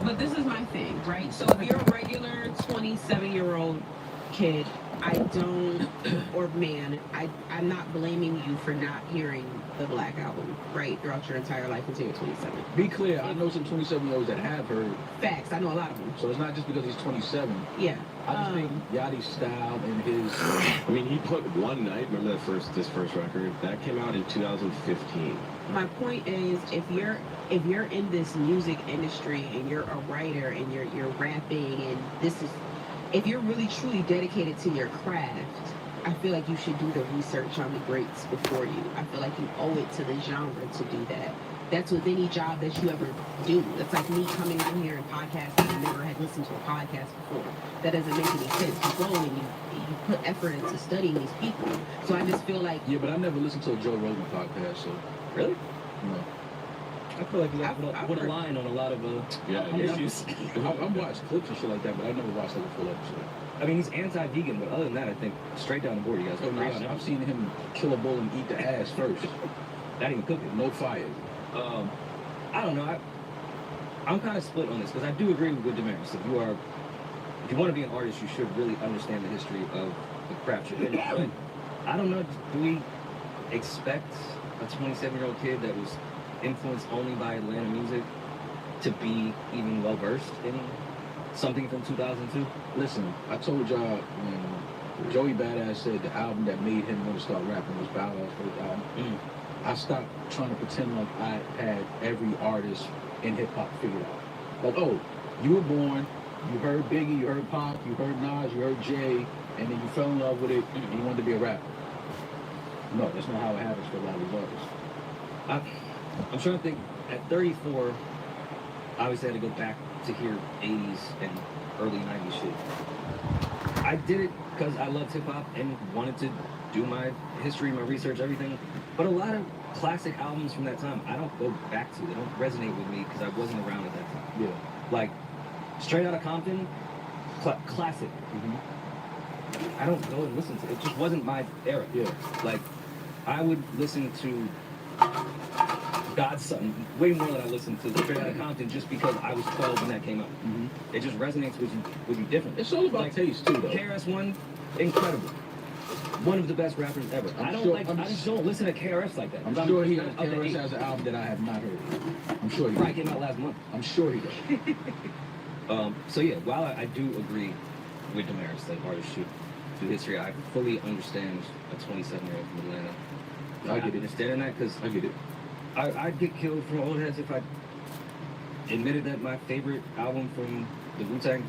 But this is my thing, right? So if you're a regular 27-year-old kid, I don't, or man, I'm not blaming you for not hearing the Black Album, right, throughout your entire life until you're 27. Be clear, I know some 27-year-olds that have heard. Facts, I know a lot of them. So it's not just because he's 27. Yeah. I just think Yachty's style and his... I mean, he put One Night, remember this first record? That came out in 2015. My point is, if you're in this music industry and you're a writer and you're rapping and if you're really truly dedicated to your craft, I feel like you should do the research on the greats before you. I feel like you owe it to the genre to do that. That's with any job that you ever do. That's like me coming on here and podcasting and never had listened to a podcast before. That doesn't make any sense. You go and you put effort into studying these people. So I just feel like... Yeah, but I never listened to a Joe Rogan podcast, so... Really? No. I feel like you would align on a lot of issues. I've watched clips and shit like that, but I've never watched like a full episode. I mean, he's anti-vegan, but other than that, I think straight down the board, you guys agree on that. I've seen him kill a bull and eat the ass first. Not even cook it. No fire. I don't know. I'm kind of split on this because I do agree with Damaris. If you want to be an artist, you should really understand the history of the craft you're in. But I don't know. Do we expect a 27-year-old kid that was influenced only by Atlanta music to be even well versed in something from 2002? Listen, I told y'all when Joey Badass said the album that made him want to start rapping was Bow Wow's first album. I stopped trying to pretend like I had every artist in hip hop figured out. Like, oh, you were born, you heard Biggie, you heard Pac, you heard Nas, you heard Jay, and then you fell in love with it and you wanted to be a rapper. No, that's not how it happens for a lot of these artists. I'm trying to think. At 34, I obviously had to go back to hear 80s and early 90s shit. I did it because I loved hip hop and wanted to do my history, my research, everything. But a lot of classic albums from that time, I don't go back to. They don't resonate with me because I wasn't around at that time. Yeah. Like, Straight Outta Compton, classic. Mm-hmm. I don't go and listen to it. It just wasn't my era. Yeah. Like, I would listen to God's Son way more than I listened to Straight Outta Compton just because I was 12 when that came out. Mm-hmm. It just resonates with you different. It's all about taste too, though. KRS-One, incredible. One of the best rappers ever. I just don't listen to KRS like that. I'm sure KRS has an album that I have not heard. I'm sure he probably came out last month. I'm sure he does. So yeah, while I do agree with Damaris that artists should do history, I fully understand a 27-year-old from Atlanta. I get it. Understanding that because I get it. I'd get killed from old heads if I admitted that my favorite album from the Wu-Tang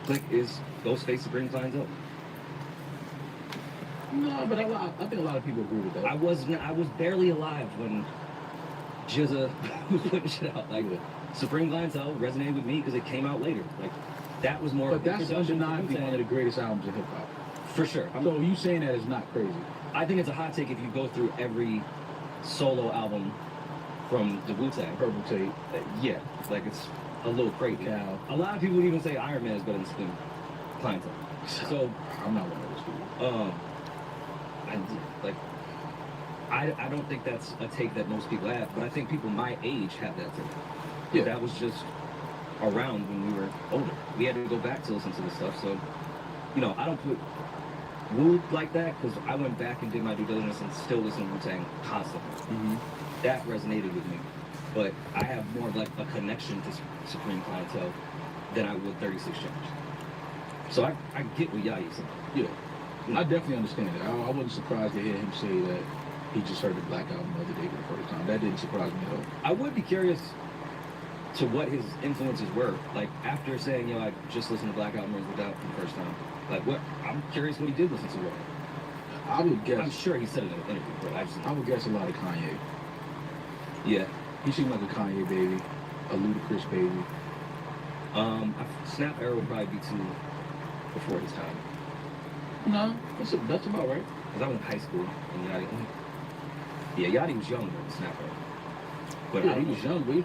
clique is Ghostface Supreme Clientele. No, but I think a lot of people agree with that. I was barely alive when Jizza was putting shit out. Like, Supreme Clientele resonated with me because it came out later. Like, that was more. But that's undeniably one of the greatest albums in hip hop. For sure. So you saying that is not crazy. I think it's a hot take if you go through every solo album from the Wu-Tang. Purple Tape. Yeah, like it's a little crazy. Yeah. A lot of people would even say Iron Man is better than Supreme Clientele. So I'm not one of those people. I don't think that's a take that most people have, but I think people my age have that take. Yeah. That was just around when we were older. We had to go back to listen to this stuff, so, I don't put Wu like that, because I went back and did my due diligence and still listen to Wu-Tang constantly. Mm-hmm. That resonated with me. But I have more of like a connection to Supreme Clientele than I would 36 Chambers. So I get what Yachty said. Yeah. I definitely understand it. I wasn't surprised to hear him say that he just heard the Black Album the other day for the first time. That didn't surprise me at all. I would be curious to what his influences were. Like, after saying, I just listened to Black Album without for the first time. Like, I'm curious what he did listen to. I would guess. I'm sure he said it in an interview, but I would guess a lot of Kanye. Yeah. He seemed like a Kanye baby, a Ludacris baby. Snap Era would probably be too before his time. No, that's about right. Because I was in high school, and Yachty was young when Snap Era. But yeah, he was young, but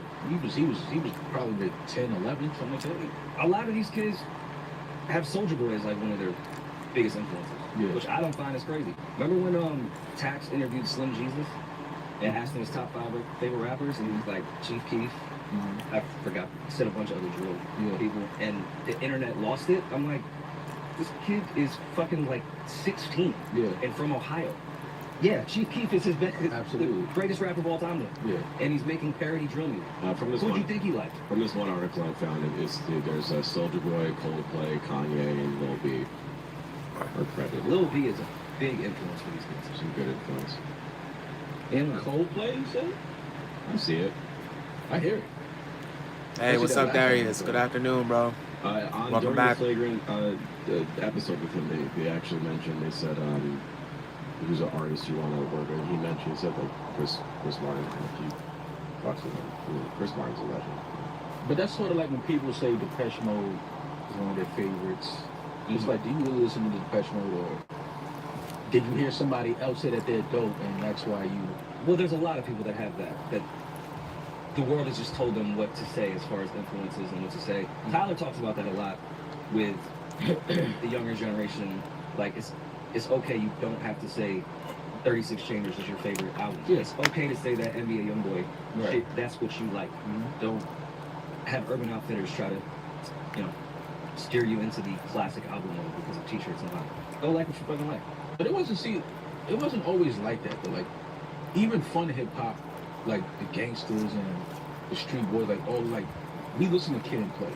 he was probably like 10, 11, something like that. A lot of these kids have Soulja Boy as like one of their biggest influences, which I don't find as crazy. Remember when Tax interviewed Slim Jesus and asked him his top 5 favorite rappers, and he was like Chief Keef, I forgot, said a bunch of other drill people, and the internet lost it. I'm like, this kid is fucking like 16 and from Ohio. Yeah, Chief Keef is the greatest rapper of all time, though. Yeah. And he's making parody drill music. Who do you think he liked? From this one article I found, there's Soulja Boy, Coldplay, Kanye, and Lil B are credited. Lil B is a big influence for these kids. Some good influence. And Coldplay, you said? I see it. I hear it. Hey, what's up, Darius? Good afternoon, bro. Welcome back. During the Flagrant episode with him, they actually mentioned, they said, who's an artist you want to work with? He mentioned, he said, like, Chris Martin, if you talk to him. Chris Martin's a legend. But that's sort of like when people say Depeche Mode is one of their favorites. It's like, do you really listen to Depeche Mode, or did you hear somebody else say that they're dope, and that's why you... Well, there's a lot of people that have that the world has just told them what to say as far as influences and what to say. Tyler talks about that a lot with the younger generation. Like, it's okay, you don't have to say 36 Chambers is your favorite album. Yeah. It's okay to say that NBA YoungBoy shit, that's what you like. Don't have Urban Outfitters try to, steer you into the classic album mode because of t-shirts and vinyl. Go like what you fucking like. But it wasn't always like that, though. Like, even fun hip-hop, like the gangsters and the street boys, like, we listen to Kid and Play.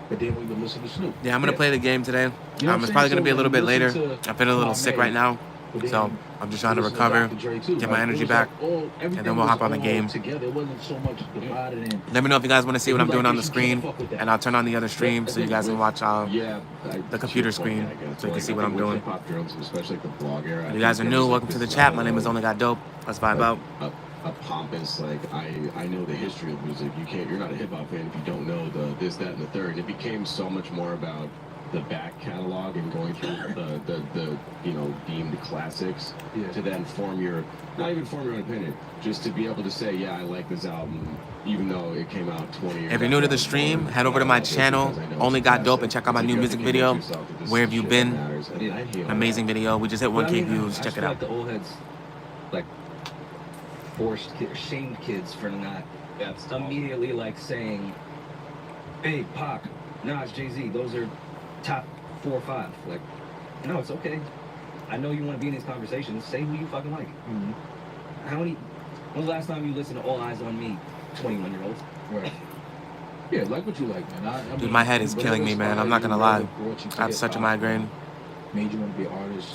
But then we would listen to Snoop. Yeah, I'm going to play the game today. You know it's probably going to be a little bit later. I've been a little sick right now. Then, so I'm just trying to recover, get my energy back, and then we'll hop on the game. Together. It wasn't so much divided in. Let me know if you guys want to see what I'm doing on the screen, and I'll turn on the other stream so you guys can watch the computer screen so you can see what I'm doing. If you guys are new, welcome to the chat. My name is OnlyGotDope. Let's vibe out. A pompous, like, I know the history of music. You're not a hip hop fan if you don't know the this, that, and the third. It became so much more about the back catalog and going through the deemed classics to then not even form your own opinion, just to be able to say, yeah, I like this album, even though it came out 20 years. If you're new to the stream, head over to my channel, OnlyGotDope, and check out my new music video, Where Have You Been? Amazing video. We just hit 1K views. Check it out. Like the old heads, like, shamed kids for not immediately like saying, Big, Pac, Nas, Jay-Z, those are top 4 or 5. Like, no, it's okay. I know you want to be in these conversations. Say who you fucking like. When's the last time you listened to All Eyes on Me, 21-year-olds? Right. Yeah, like what you like, man. Dude, my head is killing me, man. I'm not gonna lie. I have such a migraine. Made you want to be an artist.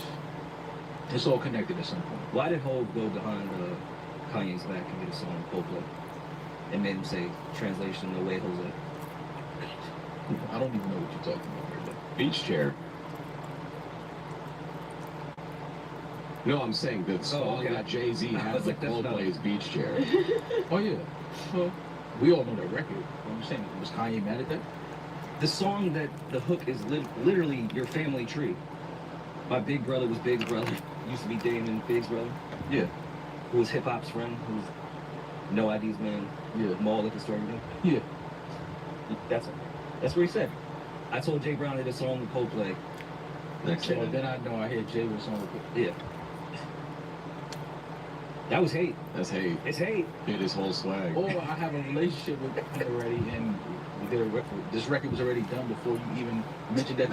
It's all connected at some point. Why did Hov go behind Kanye's back and get a song Coldplay and made him say, translation, no way, Jose? I don't even know what you're talking about right now. Beach chair. No, I'm saying that song that Jay-Z has with Coldplay is Beach Chair. Oh, yeah. Well, we all know that record. I'm saying, was Kanye mad at that? The song that the hook is literally your family tree. My big brother was Big's brother. Used to be Damon Big's brother. Yeah. Who was hip-hop's friend. Who was No ID's man. Yeah. Mall at the store. Yeah. That's what he said. I told Jay Brown I did a song with Coldplay. Then I know I heard Jay was on with it. Yeah. That was hate. That's hate. It's hate. Hit his whole swag. Or I have a relationship with him already, and this record was already done before you even mentioned that.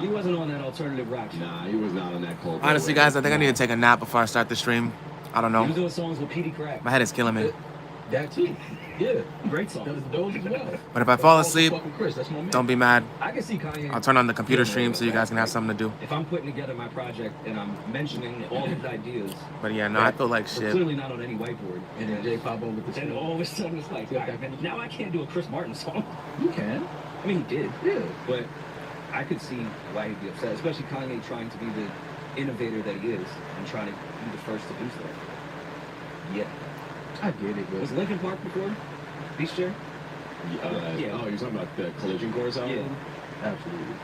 He wasn't on that alternative rock shit. Nah, he was not on that Coldplay. Honestly, guys, I think I need to take a nap before I start the stream. I don't know. He was doing songs with Petey Crack. My head is killing me. That too. Yeah. Great song. Those as well. But if I fall asleep, Chris, that's my man. don't be mad. I can see Kanye. I'll turn on the computer stream so you guys can have something to do. If I'm putting together my project and I'm mentioning all of the ideas. But yeah, no, I feel like shit. Clearly not on any whiteboard. And then Jay pop over with the and all of a sudden it's like, now I can't do a Chris Martin song. You can. I mean, he did. Yeah. But I could see why he'd be upset, especially Kanye trying to be the innovator that he is and trying to be the first to do so. Yeah. I get it, bro. Was Linkin Park before Beach Chair? Yeah. Oh, you're talking about the Collision Course album? Yeah. Absolutely.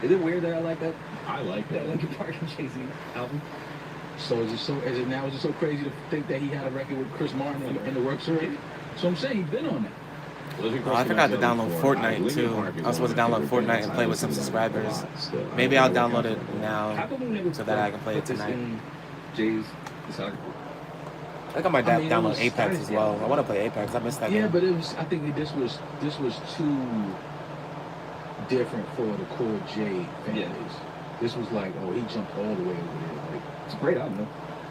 Is it weird that I like that? I like that. Linkin Park and Jay-Z album. So is it so crazy to think that he had a record with Chris Martin in the works already? So I'm saying he's been on that. Oh, I forgot to download Fortnite too. I was supposed to download Fortnite and play with some subscribers. Maybe I'll download it now so that I can play it tonight. Jay's discography. I think I might I mean, it download was- Apex as well. I want to play Apex. I missed that Yeah, game. but it was. I think this was too different for the core J fan Yeah. base. This was like, oh, he jumped all the way over there. Like, It's a great album, though.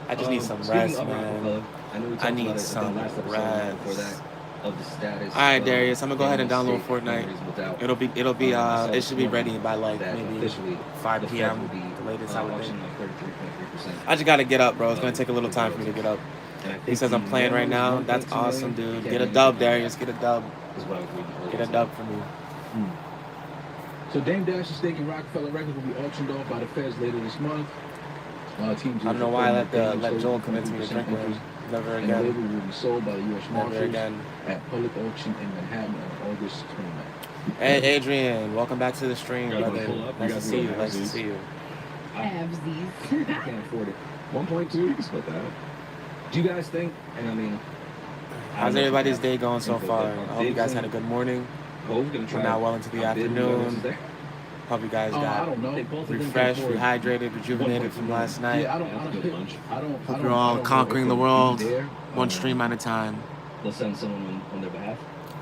I just need some Speaking rest, of man. Rockefeller, I know we talked I need about it in some the last episode rest. for that of the status. All right, of Darius, I'm gonna go ahead and Animal download State and Fortnite. Reasonable Doubt. It'll be it should be ready by like that maybe officially 5 the Fed p.m. will be the latest I would think. auctioning like 33.3%. I just gotta get up, bro. It's gonna take a little time for me to get up. And I He think says I'm the playing right minimum now. is That's 1.2 awesome, million. dude. Can't Get a do dub, anything Darius. Get a dub. is what I was reading Get a earlier. dub for me. so Dame Dash's stake in Rockefeller Records will be auctioned off by the Feds later this month. Teams I don't know why I let Joel convince me to drink with him. Never And the label again. will be sold by the U.S. Never Marshals again. at public auction in Manhattan on August 29th. Hey, Adrian, welcome back to the stream, You guys brother. wanna pull up? You Nice to guys see you. want Nice to halvesies? see you. Halvesies. I can't afford it. 1.2, you can split that. Do you guys think? And I mean, How's everybody's day going so far? I hope you guys had a good morning. Hope's gonna try. We're now well into the afternoon. Hope you guys I got don't know. They both of them refreshed, can afford rehydrated, rejuvenated from last night. Yeah, I That's a good lunch. Hope you're all conquering the world, one Um, stream at a time. They'll send someone on their behalf.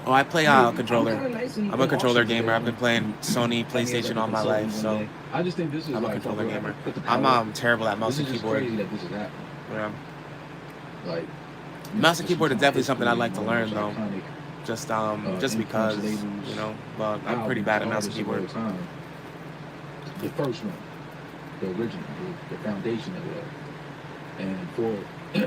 Oh, I play controller. I'm a controller gamer. I've been playing Sony PlayStation all my life, so I just think this is I'm a like, controller bro, gamer. put the I'm power- terrible at mouse This and is just crazy keyboard. that this is happening. Yeah. Like, Mouse and keyboard is definitely something I'd like to learn, Most though. iconic, Just because, influence you know, well, I'm pretty bad at mouse and artists of all keyboard. time. The first one, the original, the foundation of it. And for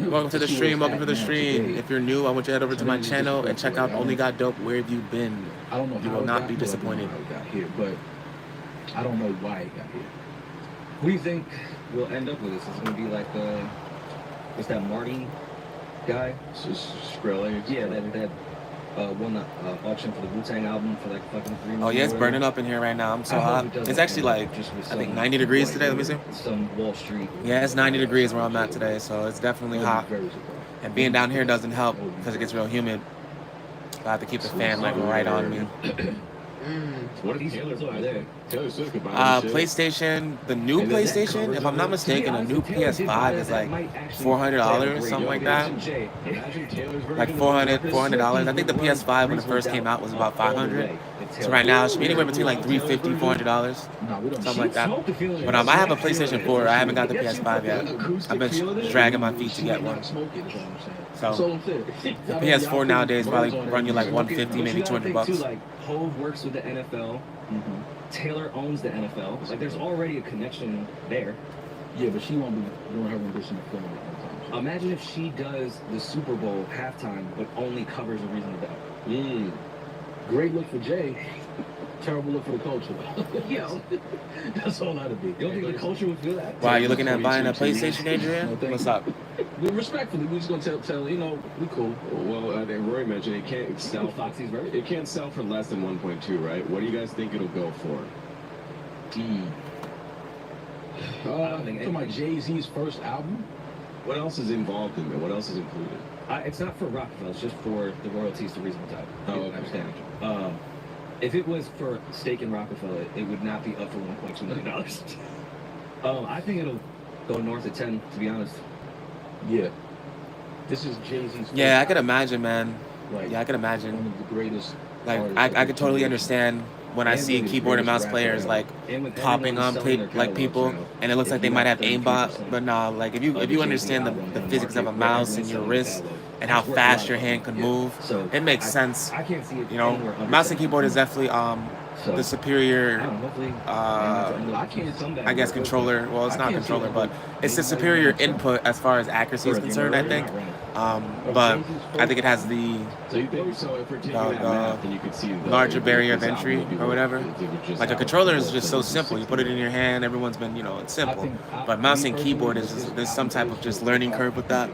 Welcome to the see stream. what's Welcome to the at now stream. today, If you're new, I want you to head over to my Sometimes it's channel just and check out like, OnlyGotDope. Where have you been? I don't know You how will it not got be here, I don't disappointed. know how it got here, but I don't know why it got here. Who do you think will end up with this? Is it gonna be like what's that Marty guy? Skrilla. Yeah, that won the auction for the Wu-Tang album for like fucking 3 months. Oh yeah, it's or burning whatever. up in here right now. I'm so I hope hot. it doesn't It's actually end up like just with I think some 90 degrees white today. Let me dude, see. Some Wall Street. Yeah, it's 90 degrees where I'm at today, so it's definitely hot. Very surprised. And being down here doesn't help because it gets real humid. I have to keep the fan like right on me. What These if Taylor's ones over there. Taylor Swift could buy this shit. PlayStation, the new And then that PlayStation, covers if I'm not over- mistaken, a new PS5 is like $400 or something like that. Imagine Taylor's version Like of $400. I think the PS5 when it first came out was about $500. So right now it should be anywhere between like $350, $400, No, we don't something like that. But I have a PlayStation 4. I haven't got the PS5 yet. I've been dragging my feet to get one. Smoke it, is what I'm saying. So That's all I'm saying. the PS4 nowadays probably run you like But 150, you maybe gotta think, $200. too, like Hove works with the NFL. Mhm. Taylor owns the NFL. Like there's already a connection there. Yeah, but she won't be doing her rendition of film at the Imagine if she does the Super Bowl halftime, but only covers a reasonable doubt. Great look for Jay. Terrible look for the culture. Yo. That's all that'd be. You don't think the culture would feel that? Wow, you looking at buying a PlayStation, Adrian? What's up? Respectfully, we just gonna tell you know, we cool. Well, I think Roy mentioned it can't sell. Foxy's version. It can't sell for less than 1.2, right? What do you guys think it'll go for? Talking about Jay-Z's first album. What else is involved in it? What else is included? It's not for Rockefeller. It's just for the royalties to reasonable doubt. Oh, I okay. understand. If it was for stake in Rockefeller, it would not be up for $1.2 million. I think it'll go north of 10, to be honest. Yeah. This is Jay-Z's. Yeah, I first could imagine, man. Like, Yeah, I could one imagine. of the greatest. Like, artists I of could the totally generation. understand when I And see one of the keyboard and mouse greatest players rappers like And with popping everyone on selling their like catalogs people, now, and it looks like if they you might have have aimbot, 33% but nah, like if you of the understand Jay-Z album the on physics of a market, mouse where and your everyone's wrist selling their and how catalog, it's fast your worth a lot. hand can Yeah. move, So it makes sense. I can't see it You know, anywhere under mouse and 10. keyboard is definitely So, the superior, I don't know, hopefully, I can't. I guess, controller. Well, it's not controller, but it's the superior input as far as accuracy is concerned, I think. But I think it has the So you think so? If we're taking The- that math, then you could see the larger barrier of this album entry would be or worth- whatever. it would just like a have controller is worth just so 60. simple. You put it in your hand, everyone's been, it's simple. But mouse and keyboard is just, there's some type of just learning curve with that.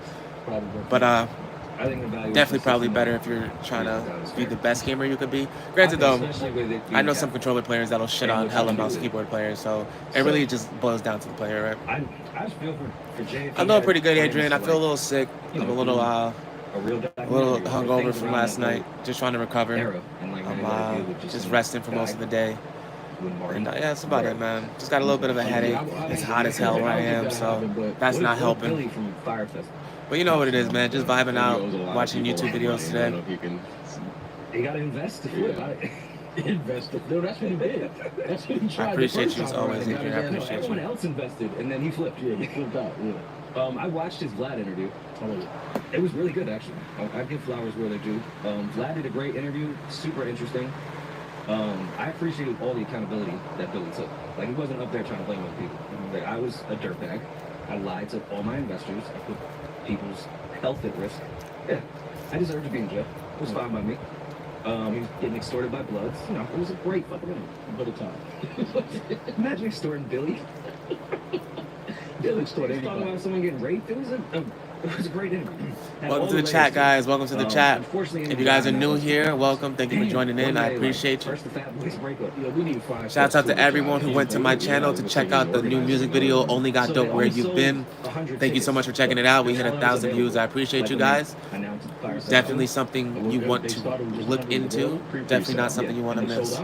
But I think the value definitely is probably $60 better if you're trying to $60 be the best gamer you could be. Granted though, Especially with it I being know some cap- controller players that'll shit on hella mouse and keyboard players, so it really just boils down to the player, right? I just feel for Jay. if I'm he doing had pretty good, plans Adrian. to, I feel a little sick. you I'm know, a little a real hungover things from around last that night. Just trying to recover. era, and like I'm anybody deal with just some resting for most guy of the day. with Marty. And yeah, that's about it, man. Just got a little bit of a headache. It's hot as hell where I am, so that's What not if helping. Billy from Firefest. But you know what it is, man. Just vibing out, He owes a lot of watching people YouTube a lot of videos money. I don't know today. if you can. You gotta invest to flip. Invest. No, that's what he did. That's what he tried. I appreciate the first you as time always, around. Adrian. I appreciate Everyone you. else invested, and then he flipped. Yeah, he flipped out. Yeah. I watched his Vlad interview. Oh, yeah. It was really good, actually. I give flowers where they're due. Vlad did a great interview, super interesting. I appreciated all the accountability that Billy took. Like, he wasn't up there trying to blame other people. Like, I was a dirtbag. I lied to all my investors. I put people's health at risk. Yeah, I deserved to be in jail. It was fine by me. He was getting extorted by Bloods. You know, it was a great fucking interview. What a time. Imagine extorting Billy. He'll extort Talking anybody. about someone getting raped. It was a great interview. Had all Welcome to the layers chat, it. guys. Welcome to the chat. Unfortunately, If you guys are new here, welcome. Thank you for joining in. I appreciate you. First the Fat Boys breakup. Yeah, we need 5 Shouts out steps to everyone who went to my Yeah, channel to check out the new music video, Only Got Dope, Where You've Been. Thank you so much for checking it out. We hit 1,000 views. I appreciate you guys. Definitely something you want to look into. Definitely not something you want to miss.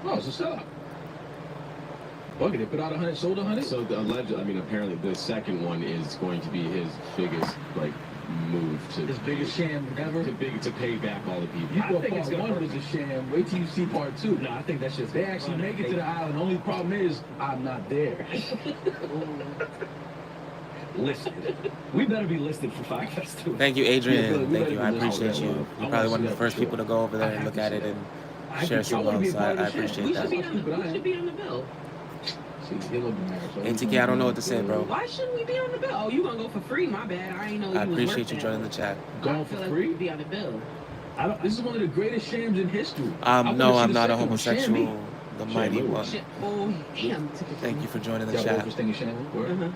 No, it's a sellout. Fuck it, they put out 100, sold 100. So apparently the second one is going to be his biggest move to His biggest sham ever. to pay back all the people. You I thought think it's part gonna 1 was a sham. Wait till you see part 2. No, I think that's just. They actually make it to the island. The only problem is I'm not there. listed. We better be listed for Fire Fest too. Thank you, Adrian. Yeah, Thank you. I appreciate you. You're probably one of the first people to go over there and look at it and share some love, so I appreciate We that. should be on the bill. See, he'll be married. So ATK, I don't know what to say, bro. Why shouldn't we be on the bill? Oh, you gonna go for free? My bad. I ain't know you I was appreciate you working. joining the chat. Going I for feel like free? we be on the bill. This is one of the greatest shams in history. I No, wanna I'm see not the a second one. Sham me. homosexual. The mighty one. Shit. Oh, damn. Thank you for joining the Y'all chat. both thinking sham? Word? Uh-huh.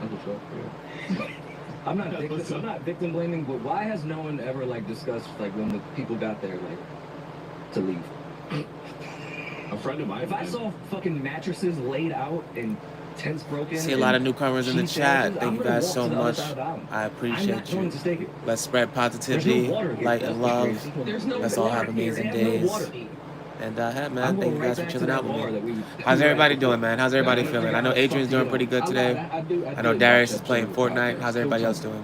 That's what's up. I'm not victim blaming, but why has no one ever like discussed like when the people got there like to leave? A friend of mine. If I saw fucking mattresses laid out and tents broken, See a lot of and newcomers in the cheap chat. sandwiches, Thank I'm you gonna guys walk so to the other much. side of the island. I I'm not appreciate going you. to stake it. Let's spread There's positivity, no water here. light, That's and what's love. crazy. There's no Let's all water have here. amazing They have no days. water. And yeah, I'm man, thank going you right guys for back to chilling that out with bar me. that we. How's everybody doing, man? How's everybody feeling? I know Adrian's doing pretty good today. I know Darius is playing Fortnite. How's everybody else doing?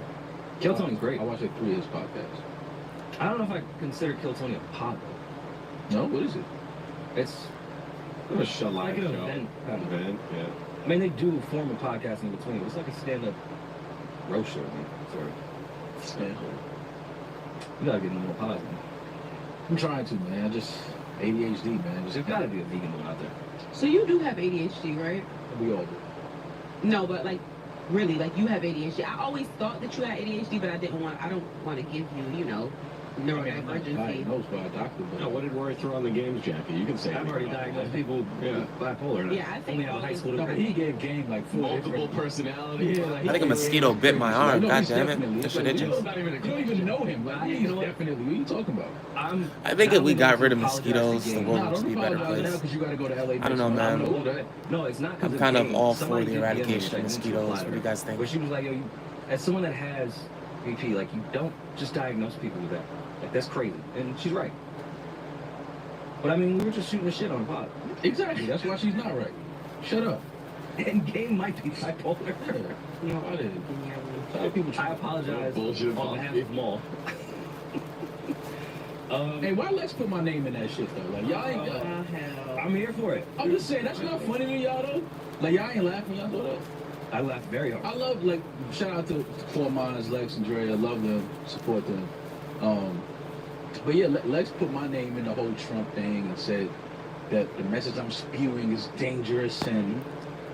Kill Tony's great. I watched like 3 of his podcasts. I don't know if I consider Kill Tony a pod though. No, what is it? It's A show like live an show. event. Kind of. Event, yeah. I mean, they do form a podcast in between. It's like a stand-up roast show, man. Sort of. You gotta get into more pods, man. I'm trying to, man. I just ADHD, man. There's Just gotta be a vegan one out there. So you do have ADHD, right? we all do. No, but like, really, like you have ADHD. I always thought that you had ADHD, but I don't want to give you, you know, I'm not neurodivergency. diagnosed by a doctor, but No, what did Rory throw on the games jacket? You can say I've anything already about diagnosed that. people Yeah. with bipolar. Now. Yeah, I think only out of high school No, but degree. he gave game like 4 Multiple different- personalities. Yeah, like, I think a mosquito bit my arm. No, God he's damn it. definitely- That shit like, itches. You don't even know him. Like, You he's know what? definitely. What are you talking about? I think if we got rid of Apologize to mosquitoes, the game. world Nah, would don't be a better apologize now place. because you got to go to LA. I don't know, man. No, it's not. 'cause I'm kind of game. all for Somebody the did DM me eradication of and said, "You need to mosquitoes. apply What to do you her." guys think? But she was like, yo, as someone that has BP, like, you don't just diagnose people with that. Like, that's crazy. And she's right. But I mean, we were just shooting the shit on a pod. Exactly. That's why she's not right. Shut up. And game might be bipolar. You know, I didn't. A lot of people I try. apologize Bullshit on behalf policy. of Maul. Hey, why Lex put my name in that shit though? Like y'all ain't. Hell. I'm here for it. I'm just saying that's not funny to y'all though. Like y'all ain't laughing. Y'all know that. I laughed very hard. I love like shout out to Four Minds, Lex and Dre. I love them, support them. But yeah, Lex put my name in the whole Trump thing and said that the message I'm spewing is dangerous and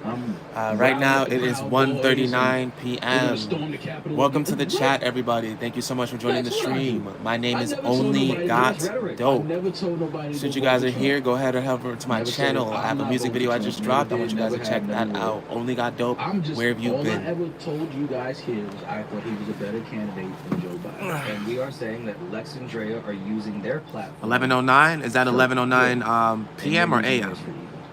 I'm Right now rallying it is Proud 1:39 Boys and we're gonna p.m. storm the Capitol. Welcome to the What? chat, everybody. Thank you so much for joining the That's what I stream. do. My name I is never told Only nobody Got this rhetoric. I Dope. never told nobody. to Since you vote guys for are Trump. here, go ahead and head over to my Never said channel. I'm I have a not music voting video for I Trump. just Never dropped. I did, want you guys to never check have, that never will. out. Only Got Dope. I'm just Where have you all been? I ever told you guys here was I thought he was a better candidate than Joe Biden. And we are saying that Lex and Drea are using their platform. 11:09. Is that 11:09 p.m. or a.m.?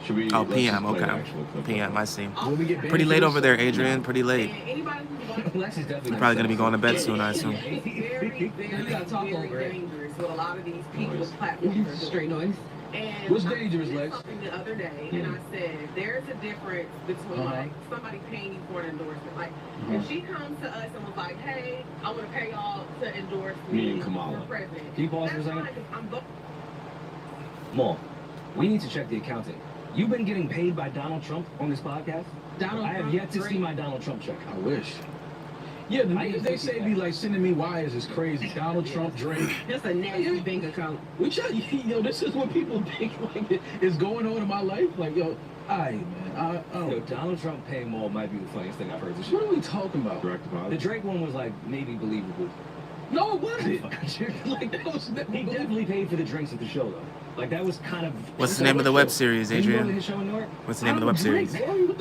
Should we? Oh, let's PM. just play an Okay. actual clip. PM. I see. When we get banned Pretty for late this over there, stuff, Adrian. Pretty late. And anybody who's Lex is definitely You're probably gonna be going to bed soon, I assume. It's very, very, gotta talk over very it. dangerous with a lot of these people with platforms. Straight noise. And what's dangerous, I did Lex? something the other day, and I said there's a difference between like somebody paying you for an endorsement. Like if she comes to us and was like, "Hey, I want to pay y'all to endorse me for president," Can you pause for a that's second? fine, 'cause I'm Maul, we need to check the accounting. You've been getting paid by Donald Trump on this podcast? Donald I have Trump, yet to see Drake. my Donald Trump check. I wish. Yeah, the I niggas need they to see say that. be like sending me wires is crazy. Donald Trump, Drake. Just a nasty bank account. Which yo, this is what people think like is going on in my life. Like, yo, man, I Yo, don't. Donald Trump paying Maul might be the funniest thing I've heard this What year. are we talking about? Direct The deposit. Drake one was like maybe believable. No, it wasn't. Like that was He definitely paid for the drinks at the show though. Like that was kind of. What's the name of the web series, Did you go to Adrian? his show in New York? What's the name of the web series?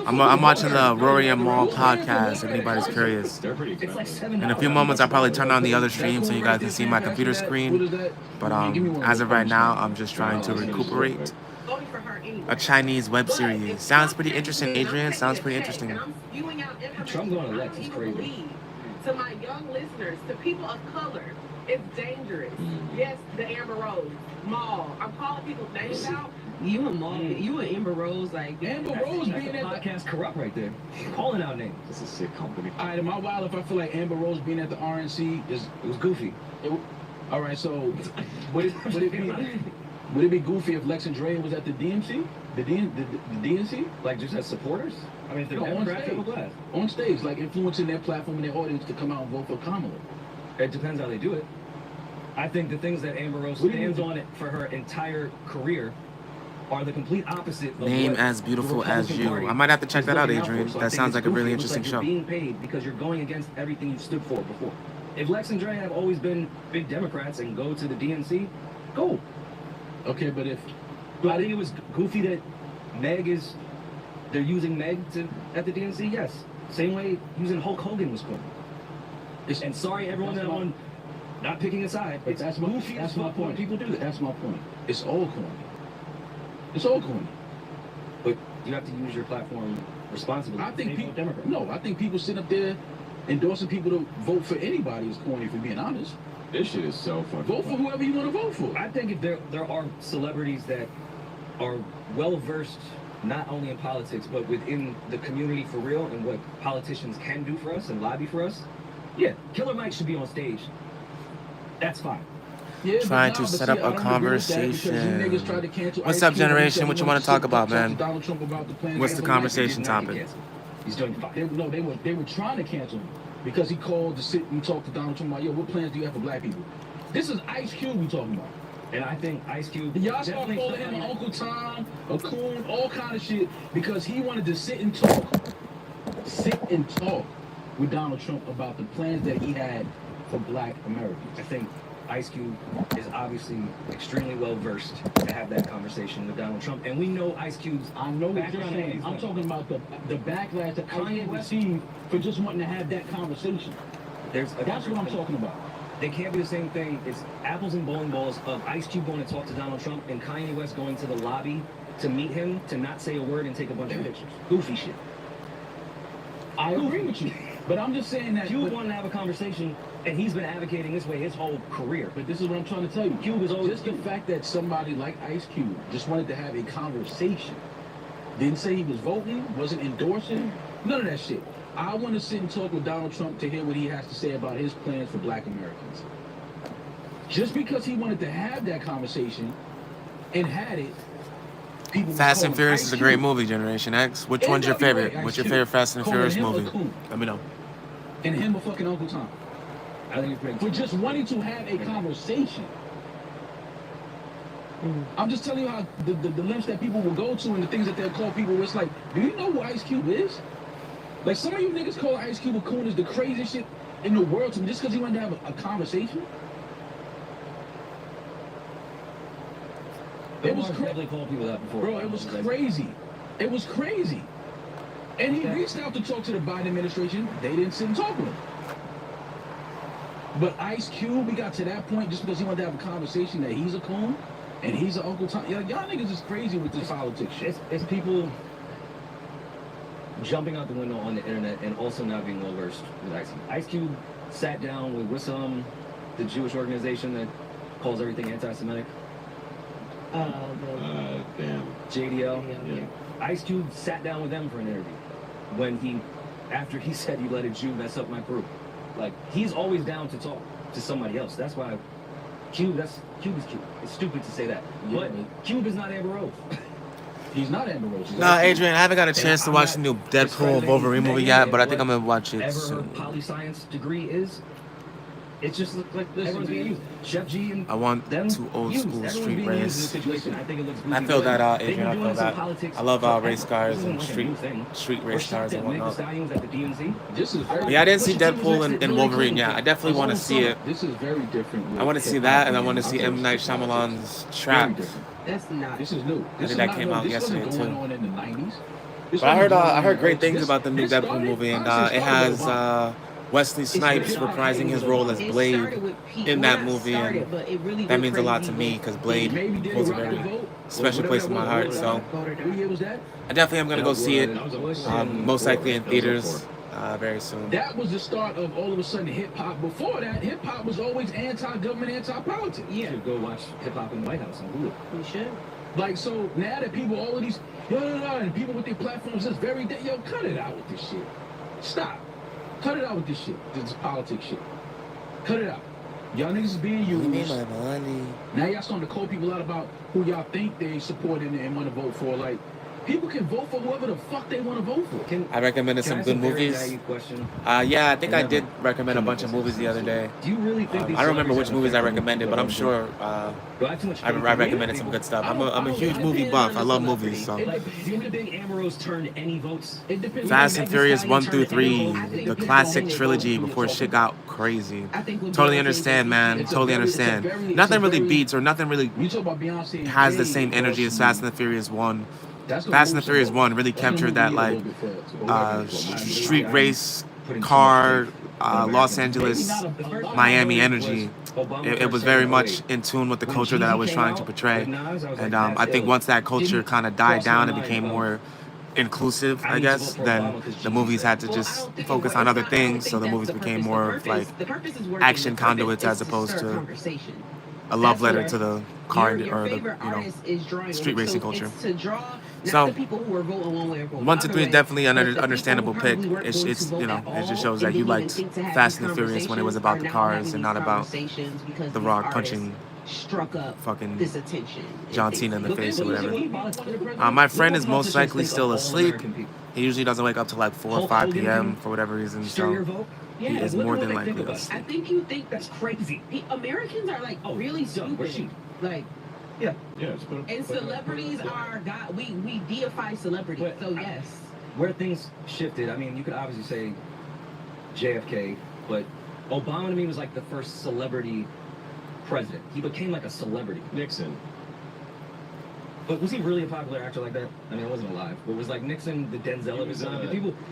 I'm I'm watching the Rory and Maul podcast, if anybody's curious. They're pretty It's like expensive. $7. In a few moments, I'll probably turn on the other stream so you guys can see my computer screen. But as of right now, I'm just trying to recuperate Voting for her anyway. a Chinese web But series. if Sounds Trump pretty pays interesting, me and I'm Adrian. taking Sounds a pretty check interesting. and I'm spewing out information Trump going to I Lex don't is even crazy. believe. To my young listeners, to people of color, it's dangerous. Yes, the Amber Rose, Maul. I'm calling people's names out. You and Maul, you and Amber Rose, like Amber Rose That's being the at the. podcast corrupt right there. Calling out names. It's a sick company. All right, am I wild if I feel like Amber Rose being at the RNC is? It was goofy. All right, so would it be goofy if Lex and Dre was at the DMC, the DNC, Like just as supporters? I mean, if they're No, on Democrats, stage. I'm glad. on stage, like influencing their platform and their audience to come out and vote for Kamala? It depends how they do it. I think the things that Amber Rose What do you stands mean? on it for her entire career are the complete opposite of Name what as the beautiful as Republican you. Party I might have to check is that out, looking Adrian. for. So I That think sounds it's like a really goofy. It looks interesting like show. You're being paid because you're going against everything you stood for before. If Lex and Dre have always been big Democrats and go to the DNC, go. Okay, but if But I think it was goofy that they're using Meg at the DNC, yes. Same way using Hulk Hogan was cool. And sorry everyone that on not picking a side. But It's that's my goofy as fuck when point. people do that. That's my point. It's all corny. It's all corny. But you have to use your platform responsibly. I think Same people. with Democrats. No, I think people sitting up there endorsing people to vote for anybody is corny. For being honest, This shit is so fucking. vote for whoever you want to vote for. I think if there are celebrities that are well versed not only in politics but within the community for real and what politicians can do for us and lobby for us, yeah, Killer Mike should be on stage. That's fine. Yeah, but Trying nah, to but set see, up I a don't agree with that because you conversation. niggas tried to cancel What's Ice up, Cube when he generation? said What he you wanted wanna talk sit about, to man? Donald Trump about the plans What's to the cancel conversation He's not getting topic? canceled. He's doing fine. No, they were trying to cancel him because he called to sit and talk to Donald Trump about, yo, what plans do you have for black people? This is Ice Cube we talking about. And I think Ice Cube. Y'all start definitely calling him somebody- Uncle Tom, a coon, all kind of shit because he wanted to sit and talk with Donald Trump about the plans that he had for black Americans. I think Ice Cube is obviously extremely well versed to have that conversation with Donald Trump, and we know Ice Cube's. I know what you're background saying. and I'm talking about the backlash that Kanye Kanye West. received for just wanting to have that conversation. There's a That's what I'm talking about. They can't be the same thing. It's apples and bowling balls of Ice Cube going to talk to Donald Trump and Kanye West going to the lobby to meet him to not say a word and take a bunch of pictures. Goofy shit. I agree with you, but I'm just saying that. Cube But, wanted to have a conversation, and he's been advocating this way his whole career. but this is what I'm trying to tell you. Cube is always Just the fact that somebody like Ice Cube just wanted to have a conversation, didn't say he was voting, wasn't endorsing, none of that shit. I want to sit and talk with Donald Trump to hear what he has to say about his plans for black Americans. Just because he wanted to have that conversation and had it, people was Fast and calling Furious Ice is a great Cube. movie, Generation X. Which one's your NWA, favorite? Ice What's your Cube. favorite Fast and Calling Furious him a movie? coon. Let me know. And him a fucking Uncle Tom. I think it's pretty. For just wanting to have a conversation. I'm just telling you how the lengths that people will go to and the things that they'll call people. It's like, do you know who Ice Cube is? Like, some of you niggas call Ice Cube a coon is the craziest shit in the world to me just because he wanted to have a conversation. It was crazy. Definitely called people that before. Bro, it was crazy. It was crazy. And he reached out to talk to the Biden administration. They didn't sit and talk with him. But Ice Cube, we got to that point just because he wanted to have a conversation that he's a coon and he's an Uncle Tom. Y'all niggas is crazy with this politics shit. It's people jumping out the window on the internet and also not being well versed with Ice Cube. Ice Cube sat down with Wissam, the Jewish organization that calls everything anti-Semitic. Damn. JDL. Yeah. Ice Cube sat down with them for an interview after he said he let a Jew mess up my crew. Like, he's always down to talk to somebody else. That's why Cube is Cube. It's stupid to say that. Yeah, But Cube is not Amber Rose. He's not Amber Rose. Nah, Adrian, I haven't got a chance to watch the new Deadpool and Wolverine movie yet, but I think I'm gonna watch it Whatever her soon. poli-science degree is, it's just like everyone's being used. Chef G and I want them to old used. school Everyone's street being used in this race. situation. I think it looks I goofy, feel but that, they've Adrian. I been feel doing some that. politics I love forever. race cars This isn't and like a street new thing. street We're race shocked cars at and Megan Thee whatnot. Stallions at the DNC. This is very. Yeah, I didn't see Pusha T was Deadpool arrested and really Wolverine clean. yet. I definitely want to see it. This is very different. I want to see that, and I want to see M. Night Shyamalan's Trap. That's not. This is new. I think that came out yesterday This wasn't going too. on in the 90s. But I heard great things about the new Deadpool movie, and it has Wesley Snipes reprising his role as Blade in that movie, and that means a lot to me because Blade holds a very special place in my heart. So What year was that? I definitely am gonna go see it, most likely in theaters very soon. That was the start of all of a sudden hip hop. Before that, hip hop was always anti-government, anti-politics. You should go watch Hip Hop in the White House on Hulu. You should. Like, so now that people, all of these, and people with their platforms is very, cut it out with this shit. Stop. Cut it out with this shit. This politics shit. Cut it out. Y'all niggas is being used. Now y'all starting to call people out about who y'all think they support and want to vote for. Like, people can vote for whoever the fuck they want to vote for. I recommended some good movies. Yeah, I think I did recommend a bunch of movies the other day. Do you really think I don't remember which movies I recommended, but I'm sure I recommended some good stuff. I'm a huge movie buff. I love movies. So Do you think Amber Rose turned any votes? Fast and Furious 1 through 3, the classic trilogy before shit got crazy. Totally understand, man. Totally understand. Nothing really beats or nothing really has the same energy as Fast and the Furious 1. Fast and the Furious 1 really captured that like street race car, Los Angeles, Miami energy. It was very much in tune with the culture that I was trying to portray. And I think once that culture kind of died down and became more inclusive, I guess, then the movies had to just focus on other things. So the movies became more of like action conduits as opposed to a love letter to the car or the street racing culture. So 1 to 3 is definitely an understandable pick. It's it just shows that you liked Fast and the Furious when it was about the cars and not about The Rock punching fucking John Cena in the face or whatever. My friend is most likely still asleep. He usually doesn't wake up till like 4 or 5 p.m. for whatever reason. So he is more than likely asleep. I think you think That's crazy. Americans are like really stupid. Like, Yeah. and celebrities are God. We deify celebrities. But So yes. Where things shifted, I mean, you could obviously say JFK, but Obama to me was like the first celebrity president. He became like a celebrity. Nixon. But was he really a popular actor like that? I mean, I wasn't alive. But was like Nixon the Denzel of his time?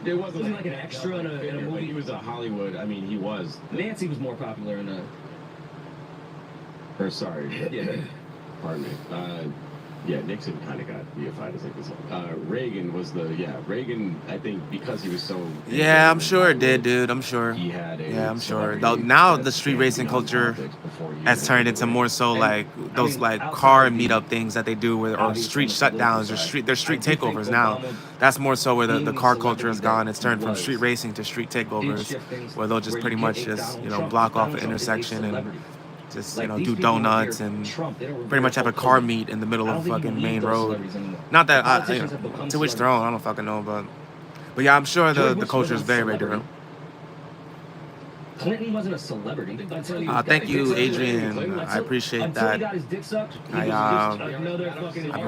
There wasn't Was he like an extra in a movie? He was a Hollywood. I mean, he was. Nancy was more popular in a. Or sorry. Yeah. Pardon me. Yeah, Nixon kind of got deified as like this. Reagan was Reagan, I think, because he was so. Yeah, I'm sure it did, dude. I'm sure. He had a. Yeah, I'm sure. Though now the street racing culture has turned into more so like those like car meetup things that they do or street shutdowns or there's street takeovers now. That's more so where the car culture has gone. It's turned from street racing to street takeovers, where they'll just pretty much just block off an intersection and just do donuts and pretty much have a car meet in the middle of fucking main road. Not that to which their own, I don't fucking know, but yeah, I'm sure the culture is very, very different. Clinton wasn't a celebrity. Thank you, Adrian. I appreciate that. I've been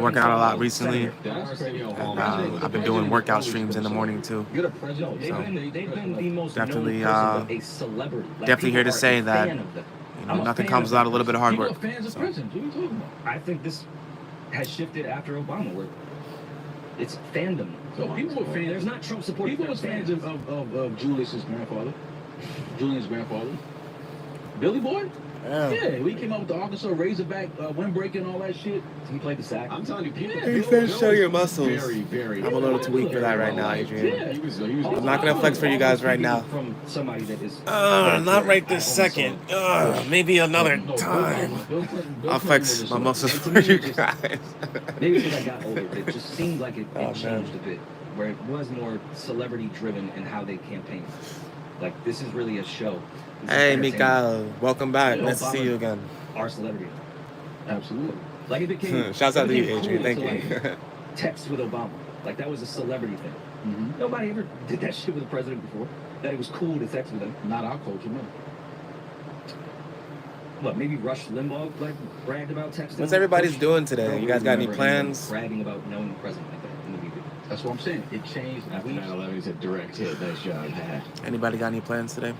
working out a lot recently, and I've been doing workout streams in the morning too. So definitely here to say that nothing comes without a little bit of hard work. So. I think this has shifted after Obama, where it's fandom. So people were fans. There's not Trump supporters. People were fans of Julius's grandfather. Julian's grandfather. Billy Boy? Yeah, we came up with the Arkansas Razorback windbreaker and all that shit. He played the sax. I'm telling you, people. Yeah, He said show your muscles. Very. I'm a little too weak for that right now, Adrian. Yeah, He was I'm not gonna flex for you guys right now. From somebody that is. Not right this second. Maybe another time. I'll flex my muscles for you guys. Maybe because I got older, it just seemed like it Oh, changed man. a bit, where it was more celebrity driven in how they campaigned. Like this is really a show. This is Hey, entertainment. Mikael. Welcome back. Yeah, Nice to see you again. Our celebrity. absolutely. Like it became. Shouts out to you, it became Adrian. cool Thank to, you. like, text with Obama. Like that was a celebrity thing. Mm-hmm. Nobody ever did that shit with the president before. That it was cool to text with him. Not our culture, no. What? Maybe Rush Limbaugh like bragged about texting. What's everybody's Bush? doing today? Don't You guys got any remember anyone plans? bragging about knowing the president like that in the media. That's what I'm saying. It changed. After 9/11, he said direct hit. Nice job. Anybody got any plans today?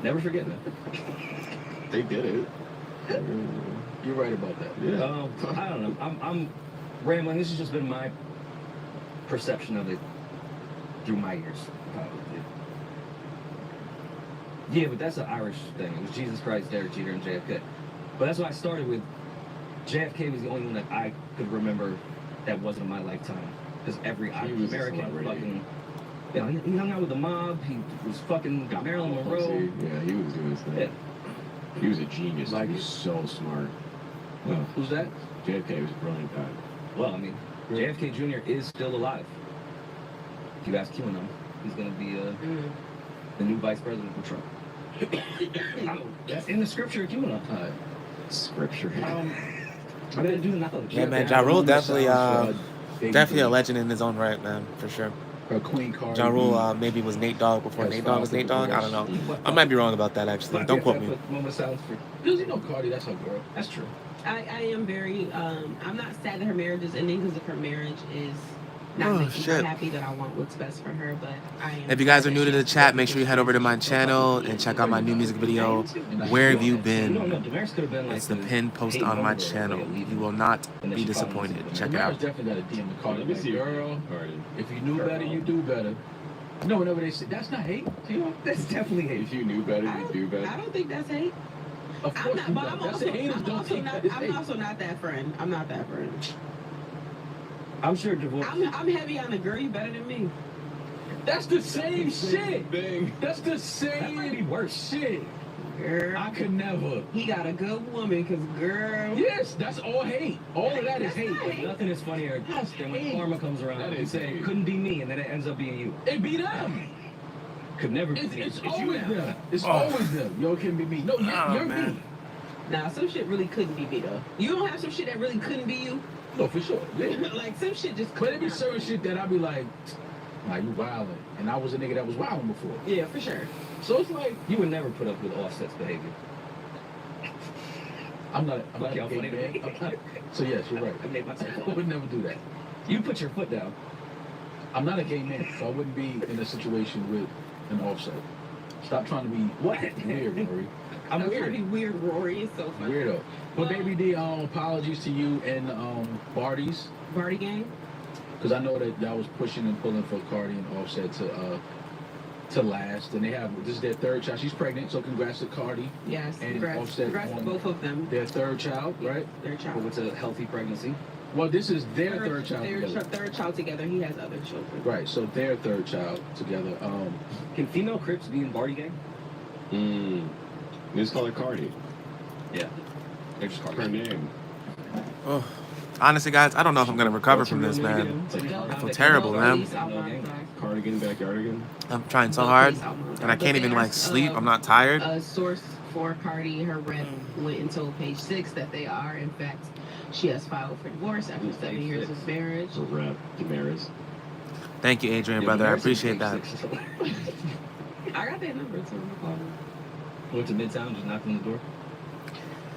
Never forget that. They did it. You're right about that. Yeah. I don't know. I'm rambling. This has just been my perception of it through my years. Probably. Yeah, but that's an Irish thing. It was Jesus Christ, Derek Jeter, and JFK. But that's why I started with. JFK was the only one that I could remember that wasn't in my lifetime. Because every Irish was a American celebrity. fucking. You know, he hung out with the mob. He was fucking Marilyn Monroe. Yeah, he was doing his thing. Yeah. He was a genius. Like He was so smart. Well, Who's that? JFK was a brilliant guy. Well, I mean, JFK Jr. is still alive. If you ask QAnon, he's going to be the new vice president for Trump. That's in the scripture of QAnon. Scripture. I didn't do nothing. Yeah, man. Ja Rule definitely a legend in his own right, man, for sure. Queen Cardi. Ja Rule maybe was Nate Dogg before Nate Dogg was Nate Dogg. I don't know. I might be wrong about that, actually. Don't quote me. Moment of silence for. Because you know Cardi, that's her girl. That's true. I am very I'm not sad that her marriage is ending because if her marriage is not Oh, making shit. her happy, that I want what's best for her. But I am. If you guys are new to the chat, make sure you head over to my channel and check out my new music video, Where Have You No, Been? Damaris could have been like. It's the pinned post on my channel. You will not be disappointed. Check it Damaris out. definitely got a DM to Cardi. Let me Like, see. girl, Cardi. if you knew better, you do better. No, whenever they say that's not hate. You know, That's definitely hate. If you knew better, you'd do I better. don't think that's hate. of I'm course not, you but don't. I'm That's also, the haters I'm don't also take not. that as I'm hate. also not that friend. I'm not that friend. I'm sure divorce. I'm heavy on the girl. You better than me. That's the same shit. Thing. That's the That might be same worse. shit. Girl, I could never. he got a good woman, cause girl. Yes, that's all hate. All of that is That's hate. not hate. Nothing is funnier That's than when hate. karma comes around That and is say hate. couldn't be me, and then it ends up being you. It be them. Could never be It's me. always you now. them. It's Oh. always them. Yo, it can be me. No, you're me. man. Nah, some shit really couldn't be me though. You don't have some shit that really couldn't be you. No, for sure. Yeah. Like some shit just. But it be could not certain shit that I be like, nah, you wildin'. And I was a nigga that was wildin' before. Yeah, for sure. So it's like, You would never put up with Offset's behavior. I'm not a Fuck y'all gay funny to man. me. I'm not- So yes, you're right. I made myself I would never do that. You put your foot down. I'm not a gay man, so I wouldn't be in a situation with an Offset. Stop trying to be What? weird, Rory. I'm I'm trying to weird. be weird, Rory. It's so funny. Weirdo. But Well- Baby D, apologies to you and Barty's, Party gang. because I know that y'all was pushing and pulling for Cardi and Offset to last, and this is their third child. She's pregnant, so congrats to Cardi, Yes. And Congrats. Offset Congrats to on- both of them. their third child, right? Their But child. what's a healthy pregnancy? Well, this is their third child Their together. third child together. He has other children. Right, so their third child together. Can female Crips be in Barty gang? Just call her Cardi. Yeah. They're just Her Cardi. name. Oh. Honestly, guys, I don't know if I'm gonna recover from this, man. I feel terrible, man. Cardigan, backyardigan. I'm trying so hard, and I can't even like sleep. I'm not tired. A source for Cardi, her rep went and told Page 6 that they are, in fact, she has filed for divorce after 7 years of marriage. Her rep, Damaris. Thank you, Adrian, brother. I appreciate that. I got that number, so I'm calling. Went to Midtown, just knocked on the door.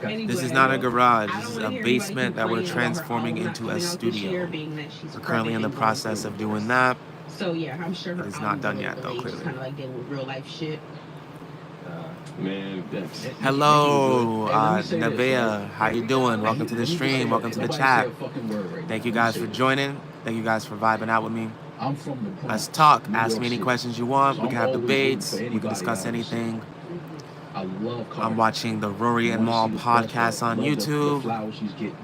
Anyway, This is not a garage. I This don't is wanna a hear anybody basement that we're complaining about her transforming album not into a coming out this year, studio. being that she's We're currently in the pregnant and process going of through doing divorce. that. So yeah, I'm sure her It's album not done will yet, though, release, clearly. kind of like dealing with real life shit. Man, that's... Hello, Hey, let me say this, Nevaeh. right? How you doing? Welcome to the stream. Welcome to the Nobody chat. say a fucking word right Thank now. you Let me guys say for this. joining. Thank you guys for vibing out with me. I'm from the Bronx, Let's talk. New Ask York me any City. questions you want. So We I'm can have always debates. rooting for We can anybody discuss out of the city. anything. I love Cardi. I'm watching the Rory and Mal podcast on YouTube. The flowers she's getting.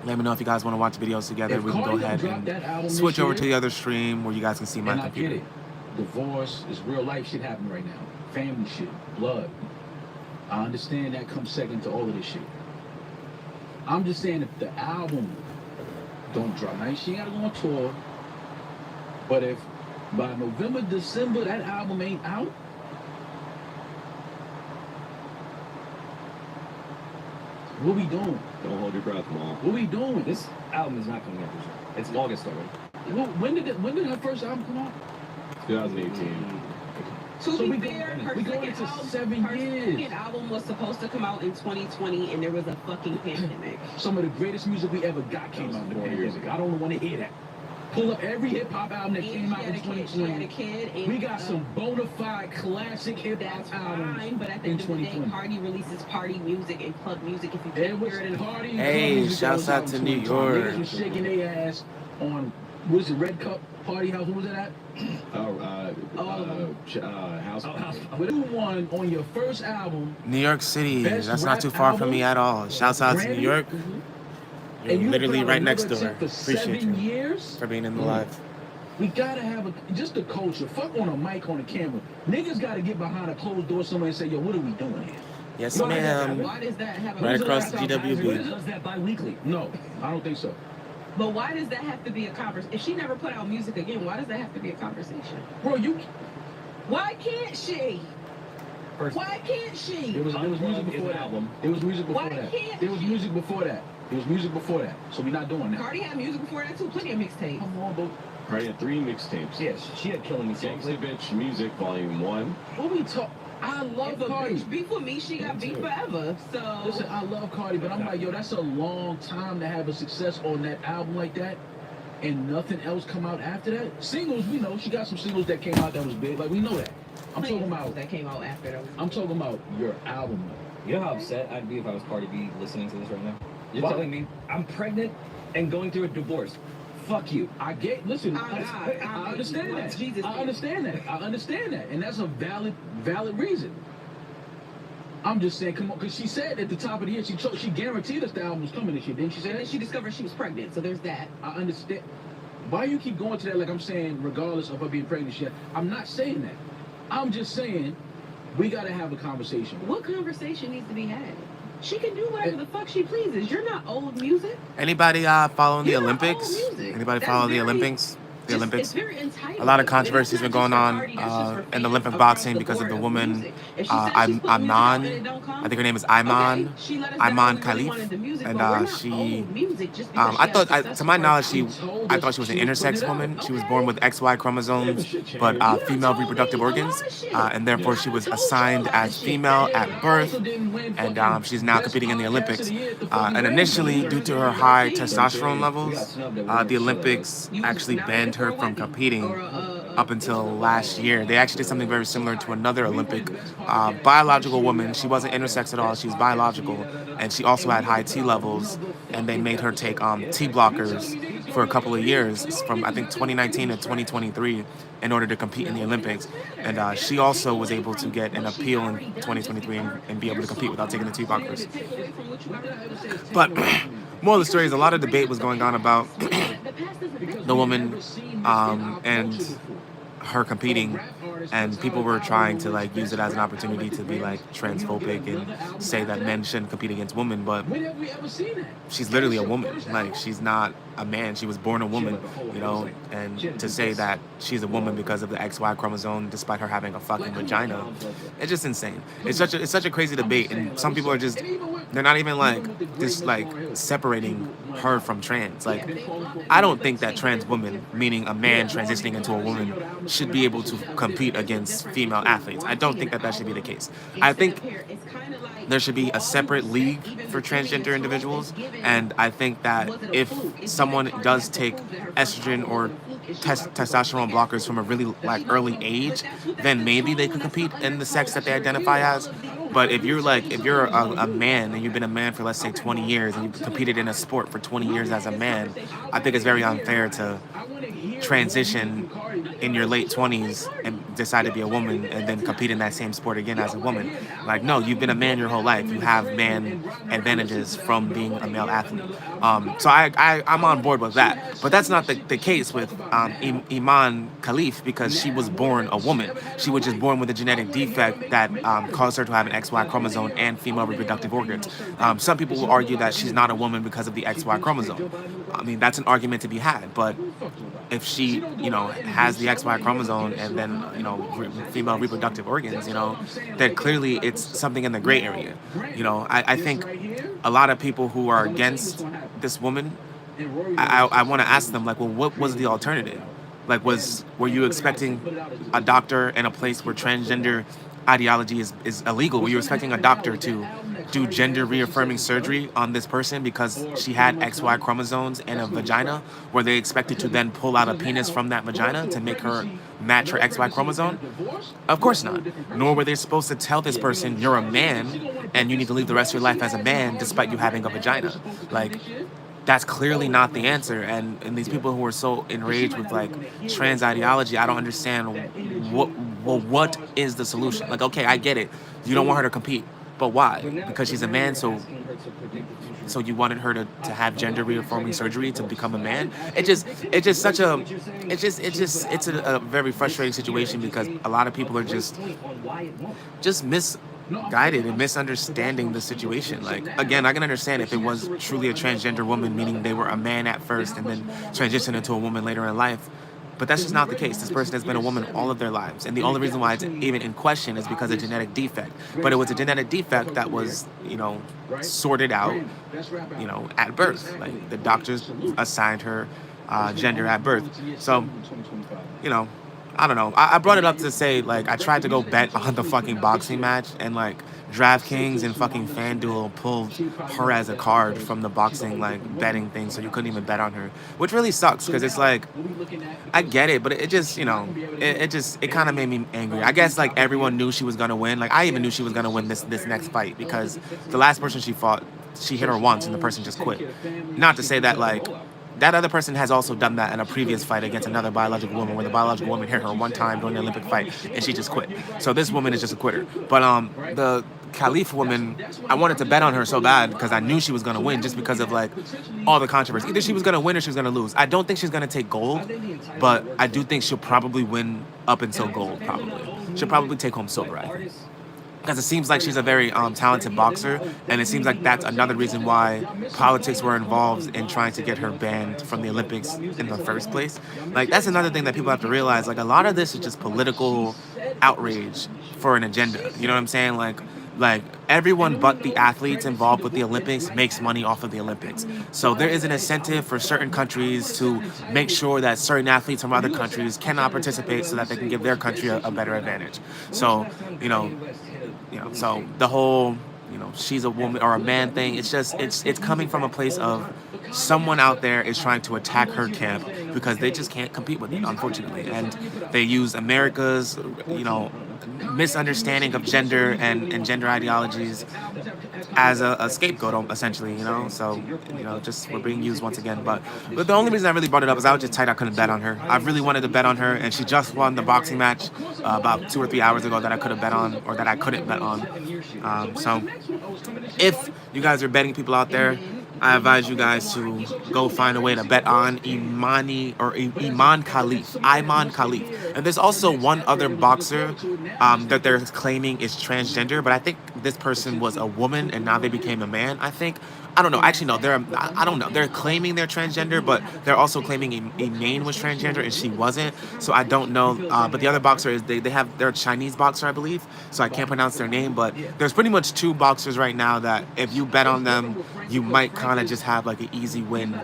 Let me know if you guys want to watch videos together. We can go ahead and switch over to the other stream where you guys can see my computer. I get it. Divorce is real life shit happening right now. Family shit, blood. I understand that comes second to all of this shit. I'm just saying if the album don't drop, now she ain't gotta go on tour, but if by November, December that album ain't out, what we doing? Don't hold your breath, Mom. What we doing? This album is not coming out this year. It's August already. When did her first album come out? 2018. To So be we fair, her going second into album, 7 her years. second album was supposed to come out in 2020, and there was a fucking pandemic. Some of the greatest music we ever got came out in the 4 years pandemic. I don't want to hear that. Pull up every hip hop album that And came out in she had 2020. a kid. And, We got some bona fide classic hip hop That's albums fine, but at the in end of the day, 2020. Cardi releases party music and club music. If you It can't was hear it in a party. and Hey, club music that shouts was out in to New 2020. York. Niggas was shaking their ass on, what is it, Red Cup Party House? What was that at? House. What you won on your first album? New York City, Best that's not rap too far from me album? at all. Shouts out to New Grammy? York. You're And you literally put out right next another door. tip for Appreciate 7 you years? for being in the live. We gotta have just the culture. Fuck on a mic on a camera. Niggas gotta get behind a closed door somewhere and say, yo, what are we doing here? Yes, Why ma'am. Why does that have a Right across the Who's the last GWB. time does that bi-weekly? No, I don't think so. But why does that have to be a conversation? If she never put out music again, why does that have to be a conversation? Bro, Why can't she? First, Why can't she? there was music before that. album. There was music before Why that. can't There was she? music before that. There was music before that. So we're not doing that. Cardi had music before that too. Plenty of mixtapes. Come on, bro. Cardi had 3 mixtapes. Yes, she had Killing Me songs. Gangsta Bitch Music Volume 1. What we talk? I love If a Cardi. bitch beef with me, she got beef forever. So Listen, I love Cardi, but I'm like, yo, that's a long time to have a success on that album like that, and nothing else come out after that. Singles, we know she got some singles that came out that was big. Like we know that. I'm talking about. that came out after that. I'm talking about your album. You know how upset I'd be if I was Cardi B listening to this right now? You're Why? telling me I'm pregnant and going through a divorce. Fuck you. I get. Listen, I I understand what that. Jesus I did. understand that. I understand that, and that's a valid reason. I'm just saying, come on, because she said at the top of the year, she guaranteed us the album was coming this year, didn't she say And then that? she discovered she was pregnant. So there's that. I understand. Why you keep going to that like I'm saying, regardless of her being pregnant, shit? I'm not saying that. I'm just saying, we got to have a conversation. What conversation needs to be had? She can do whatever the fuck she pleases. You're not old music. Anybody following the You're not Olympics? old music. Anybody That's follow the very- Olympics? The Olympics. It's very entitled. A lot of And controversy has it's been not going just for on Cardi, that's just for in fans Olympic across boxing the because of board the of woman music. If she said she's putting music out Iman. and it don't come, I think her name is Iman. okay, she let us know Iman we really Khalif, wanted the music, and but we're not she. old music just because I she thought, has a to my knowledge, successful I thought she was an intersex woman. She was born with XY chromosomes, but female reproductive organs, and therefore she was assigned as female at birth, and she's now competing in the Olympics. And initially, due to her high testosterone levels, the Olympics actually banned her from competing up until last year. They actually did something very similar to another Olympic biological woman. She wasn't intersex at all. She was biological, and she also had high T levels, and they made her take T blockers for a couple of years, from I think 2019 to 2023, in order to compete in the Olympics. And she also was able to get an appeal in 2023 and be able to compete without taking the T blockers. But more of the story is a lot of debate was going on about the woman and her competing, and people were trying to like use it as an opportunity to be like transphobic and say that men shouldn't compete against women, but she's literally a woman. Like, she's not a man. She was born a woman, you know, and to say that she's a woman because of the XY chromosome despite her having a fucking vagina, it's just insane. It's such a crazy debate, and some people are just, they're not even like just like separating her from trans. Like, I don't think that trans women, meaning a man transitioning into a woman, should be able to compete against female athletes. I don't think that that should be the case. I think there should be a separate league for transgender individuals, and I think that if someone does take estrogen or testosterone blockers from a really like early age, then maybe they could compete in the sex that they identify as. But if you're a man and you've been a man for, let's say, 20 years and you've competed in a sport for 20 years as a man, I think it's very unfair to transition in your late 20s and decide to be a woman and then compete in that same sport again as a woman. Like, no, you've been a man your whole life. You have man advantages from being a male athlete. So I'm on board with that. But that's not the case with Iman Khalif, because she was born a woman. She was just born with a genetic defect that caused her to have an XY chromosome and female reproductive organs. Some people will argue that she's not a woman because of the XY chromosome. I mean, that's an argument to be had, but if she, has the XY chromosome and then, female reproductive organs, then clearly it's something in the gray area. I think a lot of people who are against this woman, I want to ask them, like, well, what was the alternative? Like, were you expecting a doctor in a place where transgender ideology is illegal? Were you expecting a doctor to do gender reaffirming surgery on this person because she had XY chromosomes and a vagina? Were they expected to then pull out a penis from that vagina to make her match her XY chromosome? Of course not. Nor were they supposed to tell this person, you're a man and you need to live the rest of your life as a man despite you having a vagina. Like, that's clearly not the answer. And these people who are so enraged with like trans ideology, I don't understand what is the solution? Like, okay, I get it. You don't want her to compete, but why? Because she's a man, so you wanted her to have gender reaffirming surgery to become a man? It's a very frustrating situation because a lot of people are just misguided and misunderstanding the situation. Like, again, I can understand if it was truly a transgender woman, meaning they were a man at first and then transitioned into a woman later in life. But that's just not the case. This person has been a woman all of their lives. And the only reason why it's even in question is because of genetic defect. But it was a genetic defect that was, sorted out, at birth. Like, the doctors assigned her gender at birth. So, I don't know. I brought it up to say, like, I tried to go bet on the fucking boxing match, and, like, DraftKings and fucking FanDuel pulled her as a card from the boxing, like, betting thing, so you couldn't even bet on her. Which really sucks, because it's like, I get it, but it just, it kind of made me angry. I guess, like, everyone knew she was going to win. Like, I even knew she was going to win this next fight, because the last person she fought, she hit her once, and the person just quit. Not to say that, like, that other person has also done that in a previous fight against another biological woman, where the biological woman hit her one time during the Olympic fight and she just quit. So this woman is just a quitter. But the Khalif woman, I wanted to bet on her so bad because I knew she was going to win, just because of like all the controversy. Either she was going to win or she was going to lose. I don't think she's going to take gold, but I do think she'll probably win up until gold, probably. She'll probably take home silver, I think. Because it seems like she's a very talented boxer, and it seems like that's another reason why politics were involved in trying to get her banned from the Olympics in the first place. Like, that's another thing that people have to realize. Like, a lot of this is just political outrage for an agenda. You know what I'm saying? Like everyone but the athletes involved with the Olympics makes money off of the Olympics. So there is an incentive for certain countries to make sure that certain athletes from other countries cannot participate so that they can give their country a better advantage. So, so the whole, she's a woman or a man thing, it's just, it's coming from a place of someone out there is trying to attack her camp because they just can't compete with it, unfortunately. And they use America's, misunderstanding of gender and gender ideologies as a scapegoat, essentially, so just we're being used once again. But the only reason I really brought it up is I was just tight I couldn't bet on her. I really wanted to bet on her, and she just won the boxing match about 2 or 3 hours ago that I could have bet on, or that I couldn't bet on. So if you guys are betting people out there, I advise you guys to go find a way to bet on Iman Khalif. And there's also one other boxer that they're claiming is transgender, but I think this person was a woman and now they became a man, I think. I don't know. Actually, no. I don't know. They're claiming they're transgender, but they're also claiming Iman was transgender and she wasn't. So I don't know. But the other boxer is they're a Chinese boxer, I believe. So I can't pronounce their name. But there's pretty much 2 boxers right now that if you bet on them, you might kind of just have like an easy win,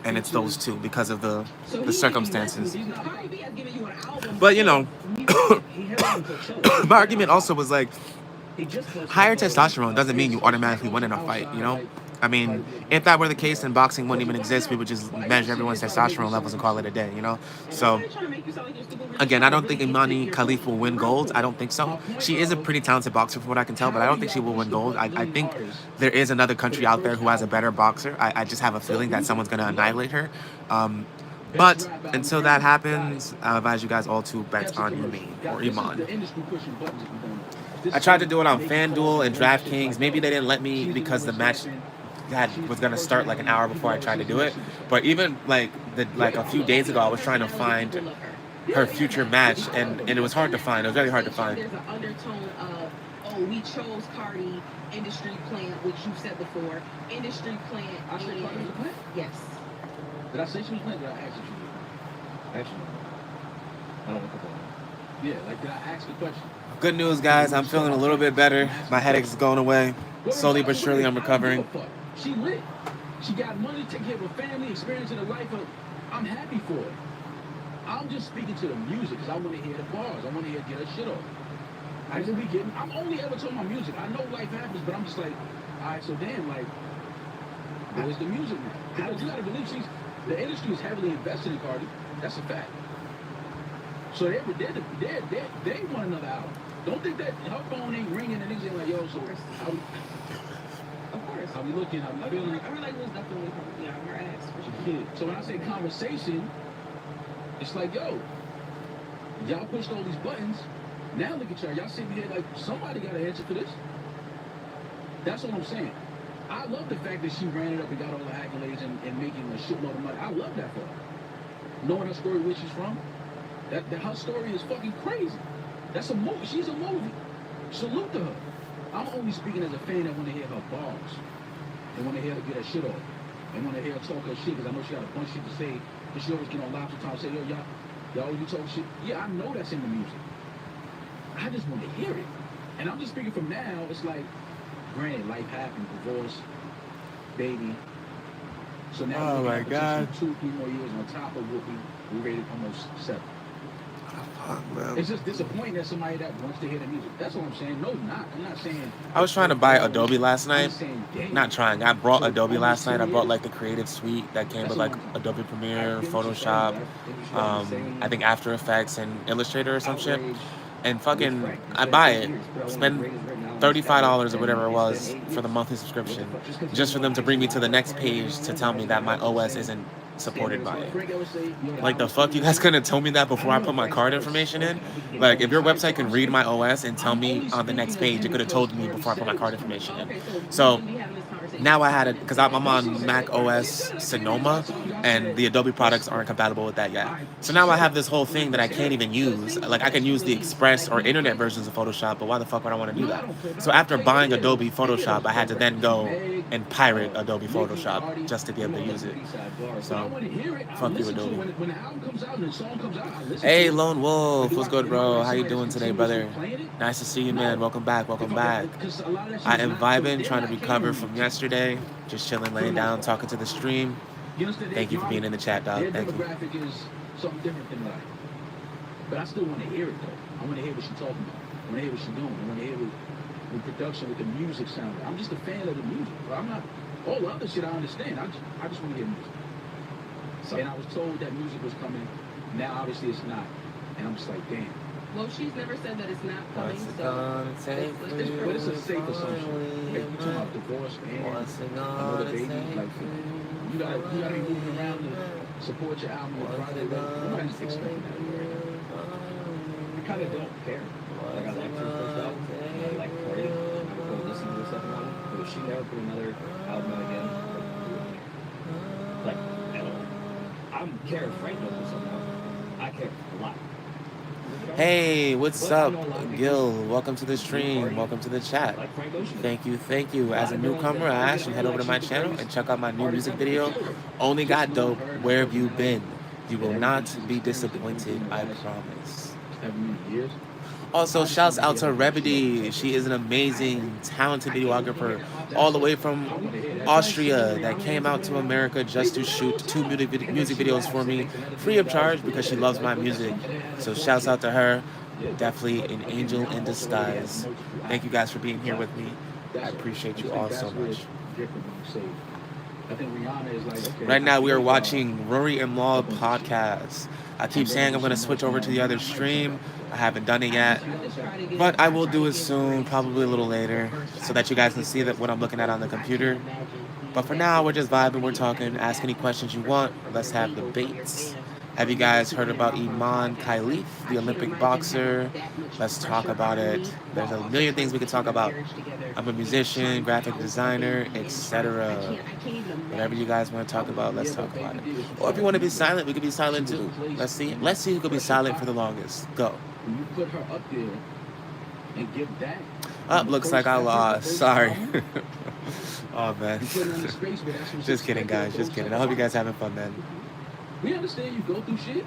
and it's those 2 because of the circumstances. But my argument also was like, higher testosterone doesn't mean you automatically win in a fight, I mean, if that were the case, then boxing wouldn't even exist. We would just measure everyone's testosterone levels and call it a day, So, again, I don't think Imani Khalif will win gold. I don't think so. She is a pretty talented boxer from what I can tell, but I don't think she will win gold. I think there is another country out there who has a better boxer. I just have a feeling that someone's going to annihilate her. But until that happens, I advise you guys all to bet on Iman or Iman. I tried to do it on FanDuel and DraftKings. Maybe they didn't let me because the match was gonna start like an hour before I tried to do it. But even like a few days ago, I was trying to find her future match, and it was hard to find. It was very hard to find. There's an undertone of, oh, we chose Cardi, industry plant, which you've said before. Industry plant. I said Cardi was a plant? Yes. Did I say she was plant? Did I ask if she was a plant? Actually, I don't know what Yeah, like did I ask the question? Good news, guys. I'm feeling a little bit better. My headache's going away. Slowly but surely, I'm recovering. She lit. She got money, take care of her family, experiencing a life of. I'm happy for her. I'm just speaking to the music because I want to hear the bars. I want to hear get her shit off. I just be getting. I'm only ever talking about music. I know life happens, but I'm just like, all right, so damn, like, where's the music now? Because you got to believe the industry is heavily invested in Cardi. That's a fact. So they want another album. Don't think that her phone ain't ringing and niggas ain't like, yo, so how we looking, how we feeling? I feel like it was definitely her ass. For sure. Yeah. So when I say conversation, it's like, yo, y'all pushed all these buttons. Now look at y'all. Y'all sitting here like somebody got to answer for this. That's what I'm saying. I love the fact that she ran it up and got all the accolades and making a shitload of money. I love that for her. Knowing her story, where she's from, that her story is fucking crazy. That's a movie. She's a movie. Salute to her. I'm only speaking as a fan that want to hear her bars. And want to hear her get her shit off. And want to hear her talk her shit, because I know she got a bunch of shit to say. Because she always get on live sometimes and say, yo, y'all, you talk shit. Yeah, I know that's in the music. I just want to hear it. And I'm just speaking from now, it's like, granted, life happened, divorce, baby. So now oh my God. 2-3 more years on top of what we rated almost 7. Man. It's just disappointing that somebody that wants to hear the music. That's what I'm saying. No, not. I'm not saying. I was trying to buy Adobe last night. Saying, not trying. I brought Adobe last night. I brought like the creative suite that came with like Adobe Premiere, Photoshop, I think After Effects and Illustrator or some shit. And fucking, I buy it, spend $35 or whatever it was for the monthly subscription, just for them to bring me to the next page to tell me that my OS isn't supported by it. Like, the fuck? You guys couldn't tell me that before I put my card information in? Like, if your website can read my OS and tell me on the next page, it could have told me before I put my card information in. So now I had it, because I'm on Mac OS Sonoma, and the Adobe products aren't compatible with that yet. So now I have this whole thing that I can't even use. Like, I can use the Express or internet versions of Photoshop, but why the fuck would I want to do that? So after buying Adobe Photoshop, I had to then go and pirate Adobe Photoshop just to be able to use it. So, fuck you, Adobe. Hey, Lone Wolf, what's good, bro? How you doing today, brother? Nice to see you, man. Welcome back, welcome back. I am vibing, trying to recover from yesterday. Just chilling, laying down, talking to the stream. Thank you for being in the chat, dog. Thank you. But I still want to hear it, though. I want to hear what she's talking about. I want to hear what she's doing. I want to hear what the production, with the music sound. I'm just a fan of the music. But I'm not, all the other shit I understand. I just want to hear music. And I was told that music was coming. Now, obviously, it's not. And I'm just like, damn. Well, she's never said that it's not coming, But it's a safe assumption. Like, you talking about divorce and another baby. Like, you gotta be moving around to support your album or project. Nobody's expecting that. I kind of don't care. Like, I like her first album, and I like Cardi, and I would go listen to the second album. But if she never put another album out again, like, at all. I'm care if Frank don't put something out. I care a lot. Hey, what's up, Gil? Welcome to the stream. Welcome to the chat. Thank you, thank you. As a newcomer, I ask you head over to my channel and check out my new music video, Only Got Dope, Where Have You Been? You will not be disappointed, I promise. Also, shouts out to Rebedy. She is an amazing, talented videographer all the way from Austria that came out to America just to shoot 2 music videos for me, free of charge, because she loves my music. So shouts out to her. Definitely an angel in disguise. Thank you guys for being here with me. I appreciate you all so much. Right now we are watching Rory and Maul podcast. I keep saying I'm going to switch over to the other stream. I haven't done it yet, but I will do it soon, probably a little later, so that you guys can see that what I'm looking at on the computer. But for now, we're just vibing, we're talking, ask any questions you want. Let's have debates. Have you guys heard about Iman Khalif, the Olympic boxer? Let's talk about it. There's a million things we could talk about. I'm a musician, graphic designer, etc. Whatever you guys want to talk about, let's talk about it. Or if you want to be silent, we could be silent too. Let's see. Let's see who could be silent for the longest. Go. When you put her up there and give that. Looks like I lost. Sorry. Oh man. Just kidding, guys. Just kidding. I hope you guys having fun, man. We understand you go through shit.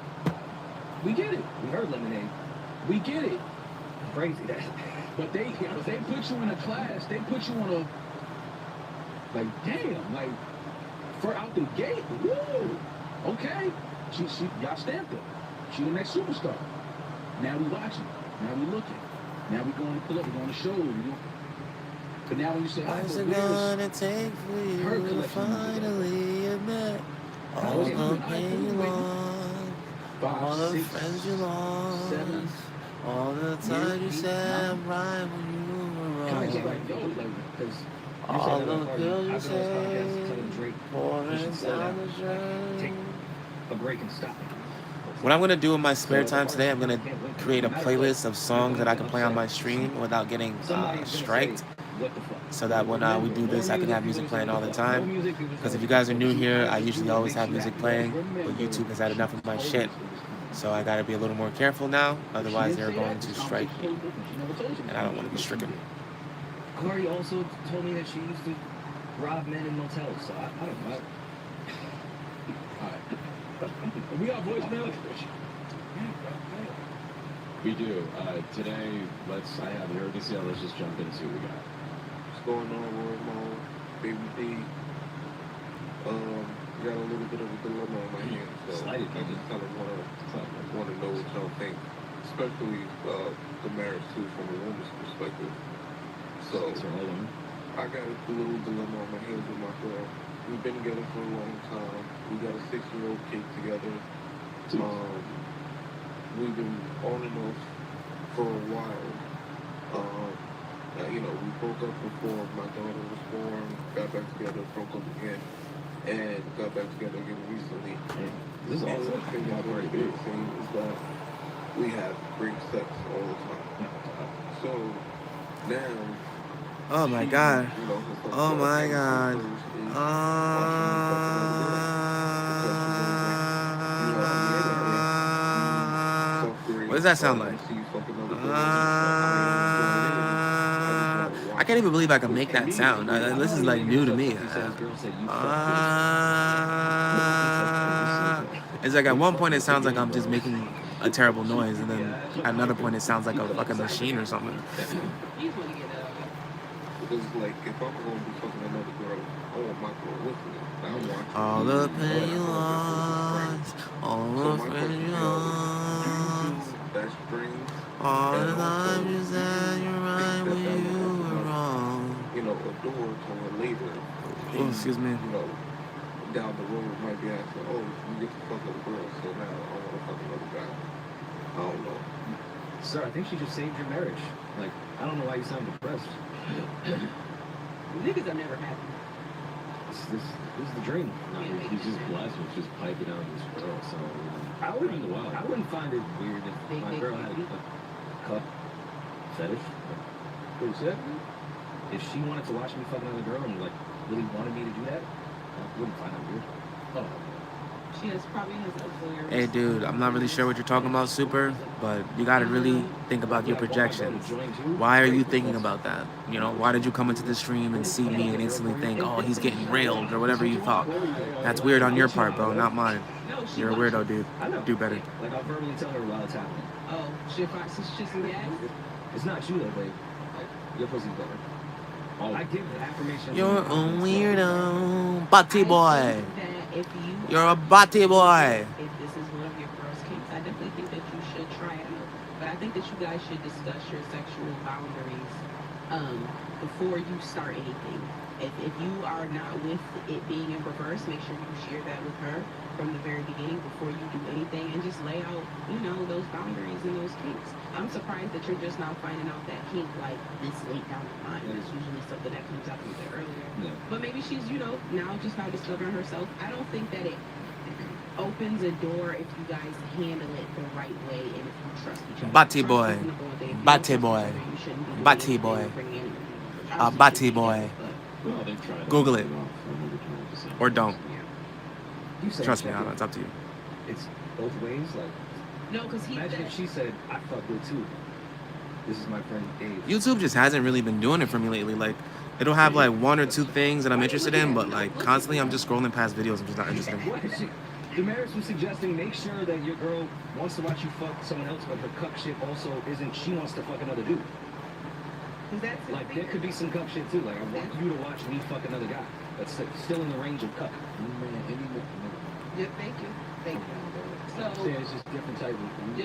We get it. We heard Lemonade. We get it. Crazy that. But they put you in a class. They put you on a damn, for out the gate. Woo. Okay. Y'all stamped her. She the next superstar. Now we watching. Now we looking. Now we going to pull up. We going to show you. But now when you say, what's it gonna take for you to finally admit all the pain you lost, all the friends you lost, all the time you said right when you were wrong, all the pills you said, pouring down the drain. Take a break and stop. What I'm gonna do in my spare time today, I'm gonna create a playlist of songs that I can play on my stream without getting striked. So that when we do this, I can have music playing all the time. Because if you guys are new here, I usually always have music playing, but YouTube has had enough of my shit. So I gotta be a little more careful now, otherwise they're going to strike me. And I don't want to be stricken. Corey also told me that she used to rob men in motels, so I don't know. We got voicemail. We do. Today, I have an urgency. Let's just jump in and see what we got. What's going on, Roy Mo, Baby D? Got a little bit of a dilemma on my hands, so I just kind of want to know what y'all think, especially the marriage too, from a woman's perspective. So I got a little dilemma on my hands with my girl. We've been together for a long time. We got a 6-year-old kid together. We've been on and off for a while. We broke up before my daughter was born, got back together, broke up again, and got back together again recently. This is also the thing that's very big thing is that we have great sex all the time. So now, Oh my god. Oh my god. What does that sound like? I can't even believe I can make that sound. This is like new to me. It's like at one point it sounds like I'm just making a terrible noise, and then at another point it sounds like a fucking machine or something. Because, if I'm going to be fucking another girl, I want my girl with me. All the pain you lost, all the friends you lost, all the times you said you're right when you were wrong. A door to her later. Oh, excuse me. Down the road might be asking, you get to fuck other girls, so now I want to fuck another guy. I don't know. Sir, I think she just saved your marriage. I don't know why you sound depressed. Niggas are never happy. This is the dream. He's just blessed with just piping out this girl, so I wouldn't find it weird if my girl had a cup fetish. What you said? If she wanted to watch me fuck another girl and really wanted me to do that, I wouldn't find it weird. Oh. She probably has a Hey dude, I'm not really sure what you're talking about, Super, but you gotta really think about your projections. Why are you thinking about that? Why did you come into the stream and see me and instantly think, oh, he's getting railed or whatever you thought? That's weird on your part, bro, not mine. You're a weirdo, dude. Do better. I'll verbally tell her while it's happening. Oh, shit, shits and gas? It's not you though, babe. Your pussy's better. I give the affirmation. You're a weirdo. Butty boy. You're a butty boy. If this is one of your girl's kinks, I definitely think that you should try it out. But I think that you guys should discuss your sexual boundaries before you start anything. If you are not with it being in reverse, make sure you share that with her from the very beginning before you do anything, and just lay out, those boundaries and those kinks. I'm surprised that you're just now finding out that kink this late down the line. It's usually something that comes up a bit earlier. Yeah. But maybe she's, now discovering herself. I don't think that opens a door if you guys handle it the right way and if you trust each other. Batty Trust boy. isn't a bad thing. If you don't Batty trust each boy. other, you shouldn't be doing Batty anything boy. or bringing anything. Which A obviously batty shouldn't be boy. together, but Well, they've tried Google it. Or don't. You said Trust me, check it. it's up to you. It's both ways. Like, no, because he imagine if she said, "I fuck good too. This is my friend Dave." YouTube just hasn't really been doing it for me lately. Like, it'll have like one or two things that I'm interested in, but like constantly I'm just scrolling past videos I'm just not interested in. What? Damaris was suggesting make sure that your girl wants to watch you fuck someone else, but her cuck shit also isn't. She wants to fuck another dude. that's Like there could be some cuck shit too. Like I want you to watch me fuck another guy. That's still in the range of cuck. Yeah, thank you. Thank you. So It's just different type of.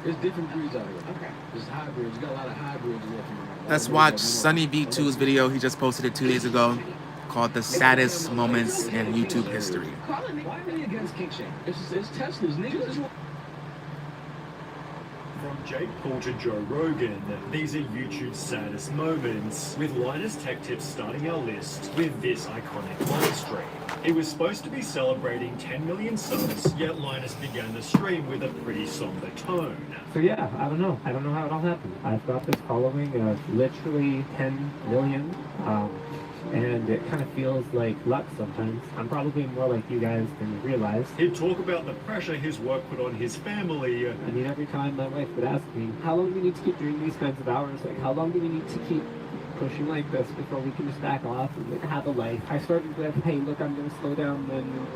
It's different breeds out here. okay. There's hybrids. You got a lot of hybrids walking around. Let's watch Sunny V2's video. He just posted it 2 days ago, called "The Saddest Moments in YouTube History." Why are they against kink shame? It's Tesla's, niggas. From Jake Paul to Joe Rogan, these are YouTube's saddest moments, with Linus Tech Tips starting our list with this iconic live stream. It was supposed to be celebrating 10 million subs, yet Linus began the stream with a pretty somber tone. So yeah, I don't know. I don't know how it all happened. I've got this following of literally 10 million, and it kind of feels like luck sometimes. I'm probably more like you guys than you realize. He'd talk about the pressure his work put on his family. I mean, every time my wife would ask me, how long do we need to keep doing these kinds of hours? Like, how long do we need to keep pushing like this before we can just back off and like, have a life? I started with, hey, look, I'm going to slow down when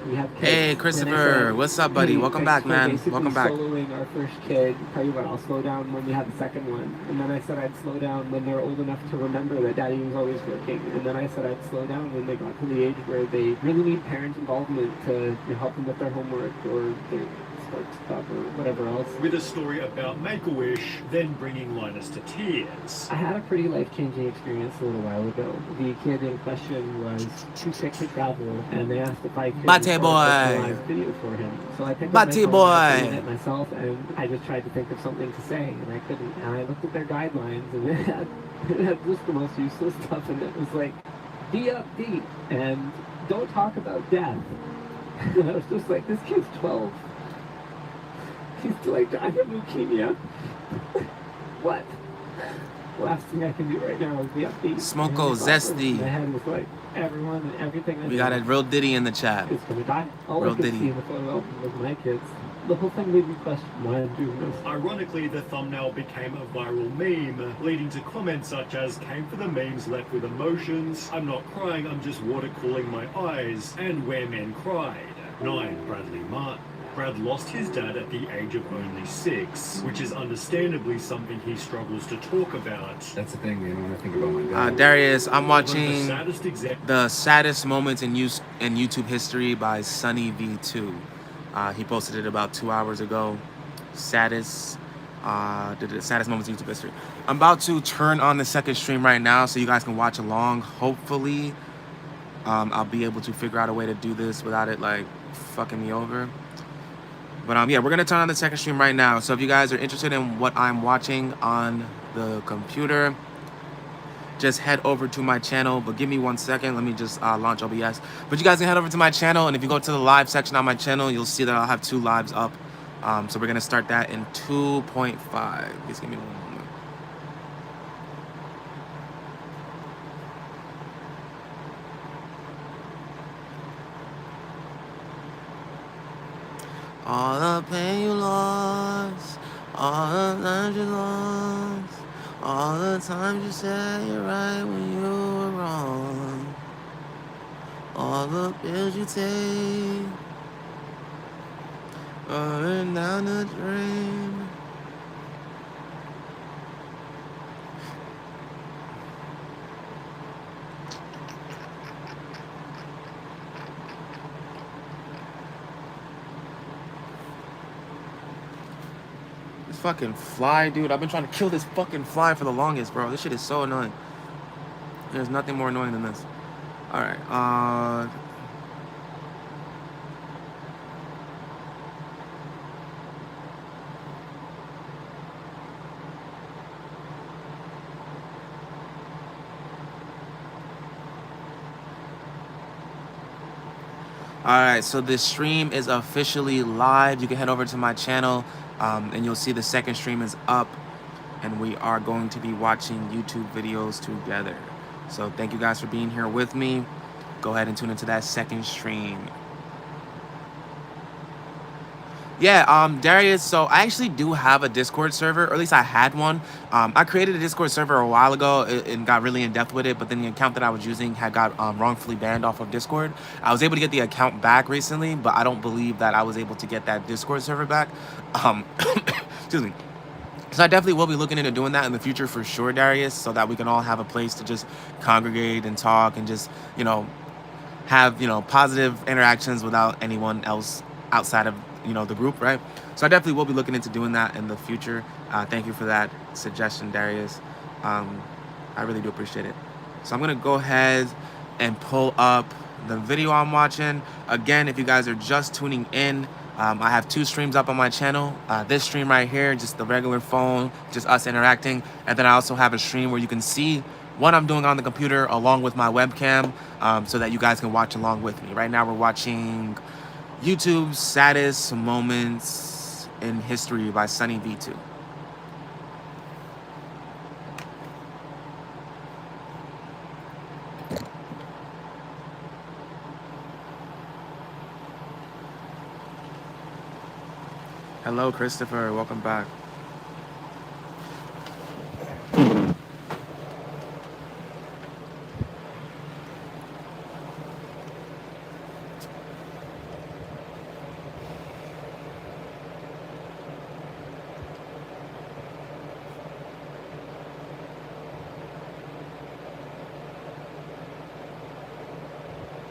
we have kids. Hey, Christopher, what's up, buddy? Welcome back, man. Welcome back. Soloing our first kid. Tell you what, I'll slow down when we have the second one. And then I said I'd slow down when they're old enough to remember that daddy was always working. And then I said I'd slow down when they got to the age where they really need parent involvement to help them with their homework or their sports stuff or whatever else. With a story about Make-A-Wish, then bringing Linus to tears. I had a pretty life-changing experience a little while ago. The kid in question was too sick to travel, and they asked if I could Batty boy. a live video for him. So I picked up Batty my phone boy. and I filmed it myself, and I just tried to think of something to say, and I couldn't. And I looked at their guidelines, and it had just the most useless stuff, and it was like, be upbeat, and don't talk about death. And I was just like, this kid's 12. He's like dying of leukemia. What? The last thing I can do right now is be upbeat. Smoko And Zesty. my head was like, everyone and everything. We got a real Diddy in the chat. It's gonna die. All Real I could Diddy. see in the photo album was my kids. The whole thing made me question why I'm doing this. Ironically, the thumbnail became a viral meme, leading to comments such as, came for the memes left with emotions, I'm not crying, I'm just water cooling my eyes, and where men cried. 9. Bradley Martin. Brad lost his dad at the age of only 6, which is understandably something he struggles to talk about. That's the thing, man. When I think about my dad. Darius, I'm One of watching the saddest moments in YouTube history by Sunny V2. He posted it about 2 hours ago. Saddest moments in YouTube history. I'm about to turn on the second stream right now so you guys can watch along. Hopefully, I'll be able to figure out a way to do this without it like fucking me over. But yeah, we're gonna turn on the second stream right now. So if you guys are interested in what I'm watching on the computer, just head over to my channel. But give me 1 second. Let me just launch OBS. But you guys can head over to my channel, and if you go to the live section on my channel, you'll see that I'll have 2 lives up. So we're gonna start that in 2.5. Just give me 1 moment. All the pain you lost, all the times you lost, all the times you said you're right when you were wrong, all the pills you take, running down the drain. Fucking fly, dude. I've been trying to kill this fucking fly for the longest, bro. This shit is so annoying. There's nothing more annoying than this. Alright, Alright, so this stream is officially live. You can head over to my channel and you'll see the second stream is up, and we are going to be watching YouTube videos together. So thank you guys for being here with me. Go ahead and tune into that second stream. Yeah, Darius, so I actually do have a Discord server, or at least I had one. I created a Discord server a while ago and got really in depth with it, but then the account that I was using had got wrongfully banned off of Discord. I was able to get the account back recently, but I don't believe that I was able to get that Discord server back. Excuse me. So I definitely will be looking into doing that in the future for sure, Darius, so that we can all have a place to just congregate and talk and just, you know, have, you know, positive interactions without anyone else outside of, you know, the group, right? So I definitely will be looking into doing that in the future. Thank you for that suggestion, Darius. I really do appreciate it. So I'm gonna go ahead and pull up the video I'm watching. Again, if you guys are just tuning in, I have 2 streams up on my channel. This stream right here, just the regular phone, just us interacting. And then I also have a stream where you can see what I'm doing on the computer along with my webcam, so that you guys can watch along with me. Right now we're watching YouTube's Saddest Moments in History by Sunny V2. Hello, Christopher. Welcome back.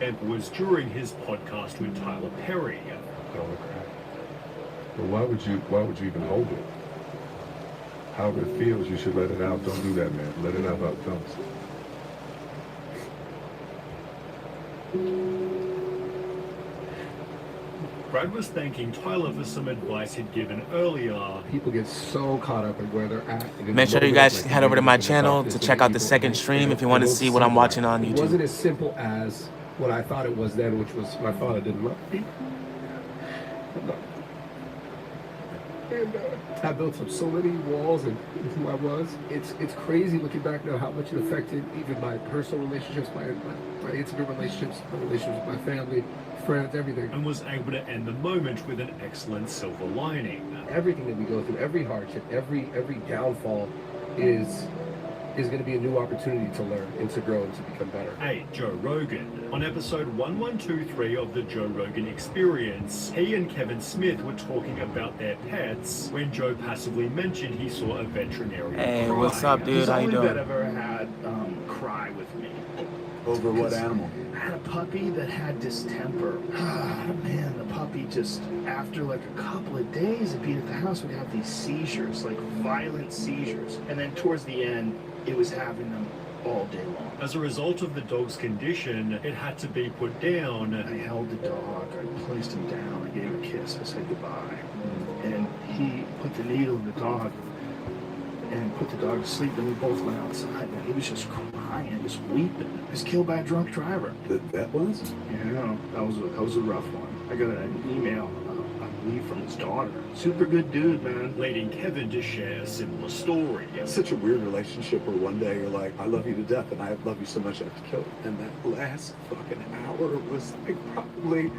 It was during his podcast with Tyler Perry. Holy crap. But why would you even hold it? However it feels, you should let it out. Don't do that, man. Let it out how it comes. Brad was thanking Tyler for some advice he'd given earlier. People get so caught up in where they're at. Make sure you guys head over to my channel to check out the second stream if you want to see what I'm watching on YouTube. It wasn't as simple as what I thought it was then, which was my father didn't love me. And I built up so many walls and who I was. It's crazy looking back now how much it affected even my personal relationships, my intimate relationships, my relationships with my family, friends, everything. And was able to end the moment with an excellent silver lining. Everything that we go through, every hardship, every downfall is going to be a new opportunity to learn and to grow and to become better. Hey, Joe Rogan. On episode 1123 of the Joe Rogan Experience, he and Kevin Smith were talking about their pets when Joe passively mentioned he saw a veterinarian Hey, cry. what's up, dude? How you doing? I've ever had cry with me. Over what animal? I had a puppy that had distemper. Man, the puppy just, after like a couple of days of being at the house, would have these seizures, like violent seizures. And then towards the end, it was having them all day long. As a result of the dog's condition, it had to be put down. I held the dog, I placed him down, I gave him a kiss, I said goodbye. And he put the needle in the dog and put the dog to sleep, and we both went outside, and he was just crying, just weeping. He was killed by a drunk driver. That was? Yeah, that was a rough one. I got an email, I believe, from his daughter. Super good dude, man. Leading Kevin to share a similar story. It's such a weird relationship where one day you're like, I love you to death, and I love you so much I have to kill you. And that last fucking hour was like probably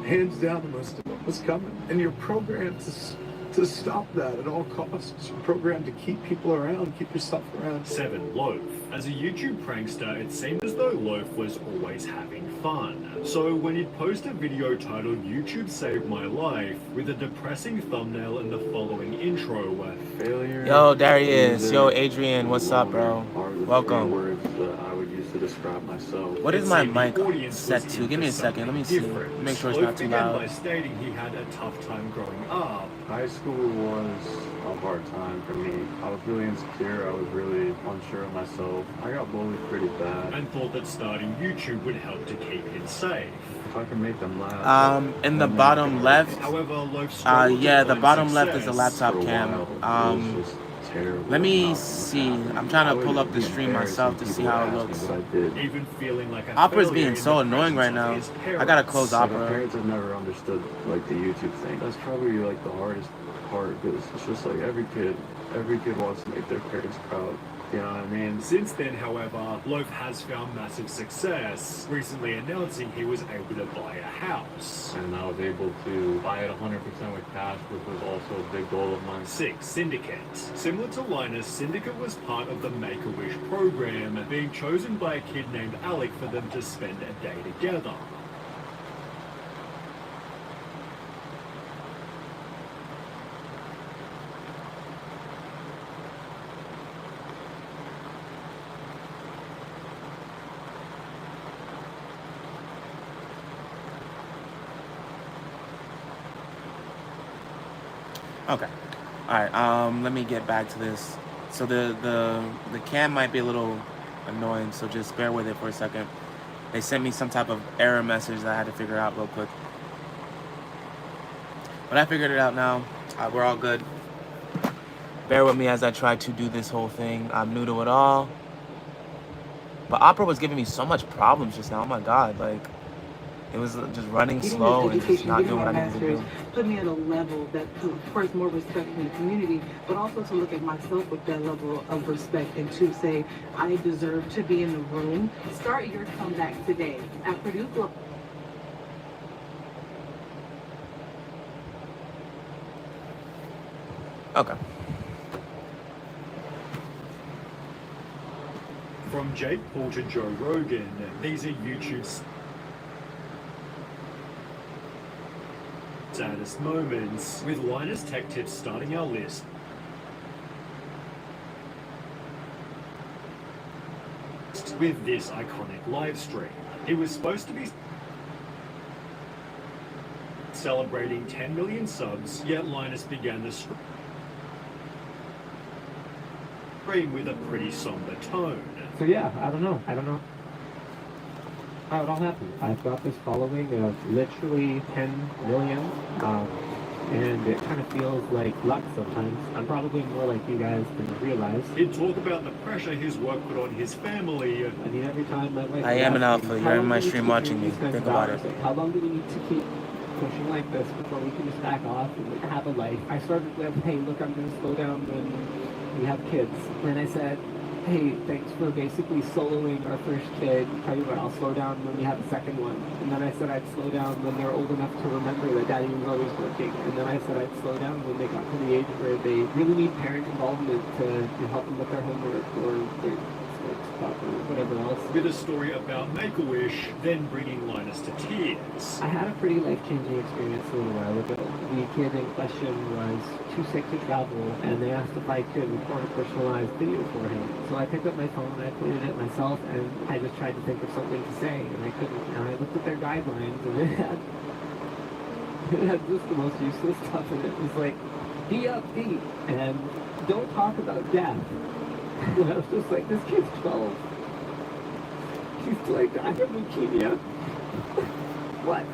hands down the most of what was coming. And you're programmed to stop that at all costs. You're programmed to keep people around, keep yourself around. 7. Loaf. As a YouTube prankster, it seemed as though Loaf was always having fun. So when he'd post a video titled YouTube Saved My Life with a depressing thumbnail and the following intro, failure. Yo, Darius. Yo, Adrian. What's up, bro? Welcome. Words that I would use to describe myself. What is my mic set to? Give me a second. Let me see. Make sure it's not too began loud. by stating he had a tough time growing up. High school was a hard time for me. I was really insecure. I was really unsure of myself. I got bullied pretty bad. And thought that starting YouTube would help to keep him safe. If I can make them laugh. In the bottom left. However, Loaf Yeah, the bottom left is a laptop cam. terrible. Let me how see. happened. I'm trying I to pull would up the be stream embarrassed myself when to see people how it ask me looks. what I did. Even feeling like a Opera's failure being in so the annoying right presence now. of his I gotta close parents. Like, our Opera. parents have never understood like the YouTube thing. That's probably like the hardest part because it's just like every kid wants to make their parents proud. You know what I mean? Since then, however, Loaf has found massive success, recently announcing he was able to buy a house. And I was able to buy it 100% with cash, which was also a big goal of mine. 6. Syndicate. Similar to Linus, Syndicate was part of the Make-A-Wish program, being chosen by a kid named Alec for them to spend a day together. Okay. All right. Let me get back to this. So the cam might be a little annoying, so just bear with it for a second. They sent me some type of error message that I had to figure out real quick. But I figured it out now. We're all good. Bear with me as I try to do this whole thing. I'm new to it all. But Opera was giving me so much problems just now. Oh my God, like it was just running slow and just not doing what I needed to do. Put me at a level that, of course, more respect in the community, but also to look at myself with that level of respect and to say, I deserve to be in the room. Start your comeback today. At Purdue. Okay. From Jake Paul to Joe Rogan, these are YouTube's saddest moments, with Linus Tech Tips starting our list. With this iconic live stream. It was supposed to be celebrating 10 million subs, yet Linus began the stream with a pretty somber tone. So yeah, I don't know how it all happened. I've got this following of literally 10 million, and it kind of feels like luck sometimes. I'm probably more like you guys than realize. He'd talk about the pressure his work put on his family. I mean, every time my wife I am an asks me, alpha. "How You're in long my do we stream keep watching doing me. these kinds Think of about hours? it. Like, how long do we need to keep pushing like this before we can just back off and like, have a life?" I started with, "Hey, look, I'm going to slow down when we have kids." Then I said, "Hey, thanks for basically soloing our first kid. Tell you what, I'll slow down when we have a second one." And then I said I'd slow down when they're old enough to remember that daddy was always working. And then I said I'd slow down when they got to the age where they really need parent involvement to help them with their homework or their sports stuff or whatever else. With a story about Make-A-Wish, then bringing Linus to tears. I had a pretty life-changing experience a little while ago. The kid in question was too sick to travel, and they asked if I could record a personalized video for him. So I picked up my phone, I played it myself, and I just tried to think of something to say, and I couldn't. And I looked at their guidelines, and it had just the most useless stuff, and it was like, be upbeat, and don't talk about death. And I was just like, this kid's 12. He's like, I have leukemia. What?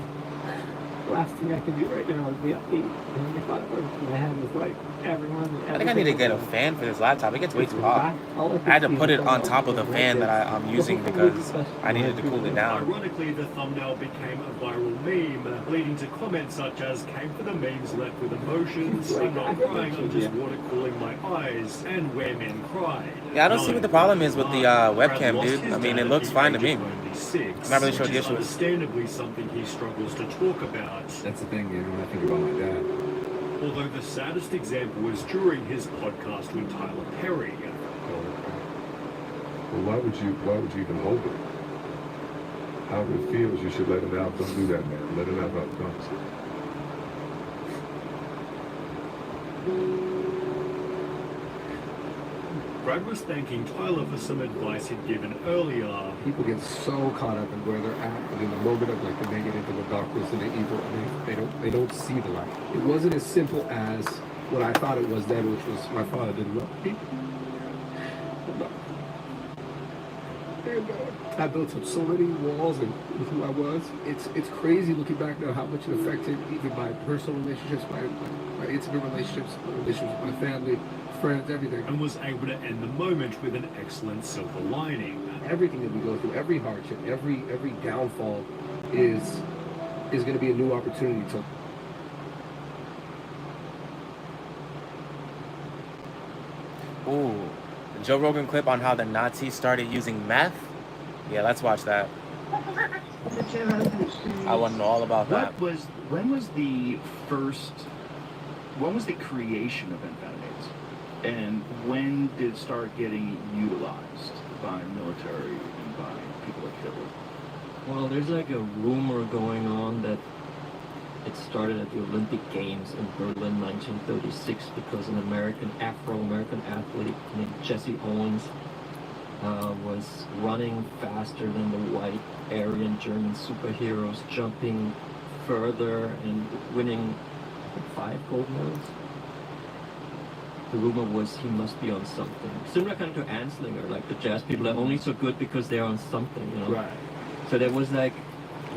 The last thing I can do right now is be upbeat. And I thought in my head was like, everyone. I think I need to get a fan for this laptop. It gets way too hot. I had to put it on top of the fan that I'm using because I needed to cool it down. Ironically, the thumbnail became a viral meme, leading to comments such as, "Came for the memes left with emotions, I'm not crying, I'm just water cooling my eyes," and "Where men cried." Yeah, I don't see what the problem is with the webcam, dude. I mean, it looks fine to me. I'm not really sure what the issue is. Understandably something he struggles to talk about. That's the thing, you know, when I think about my dad. Although the saddest example was during his podcast with Tyler Perry. Well, why would you even hold it? However it feels, you should let it out. Don't do that, man. Let it out how it comes. Brad was thanking Tyler for some advice he'd given earlier. People get so caught up in where they're at, and in the moment of like the negative and the darkness and the evil, and they don't see the light. It wasn't as simple as what I thought it was then, which was my father didn't love me. And I built up so many walls and who I was. It's crazy looking back now how much it affected even my personal relationships, my intimate relationships, my relationships with my family, friends, everything. And was able to end the moment with an excellent silver lining. Everything that we go through, every hardship, every downfall is going to be a new opportunity to. Ooh, the Joe Rogan clip on how the Nazis started using meth. Yeah, let's watch that. I want to know all about that. When was the creation of amphetamines? And when did it start getting utilized by military and by people like Hitler? Well, there's like a rumor going on that it started at the Olympic Games in Berlin 1936 because an Afro-American athlete named Jesse Owens was running faster than the white Aryan German superheroes, jumping further and winning 5 gold medals. The rumor was he must be on something. Similar kind of to Anslinger, like the jazz people are only so good because they're on something, you know? Right. So there was like,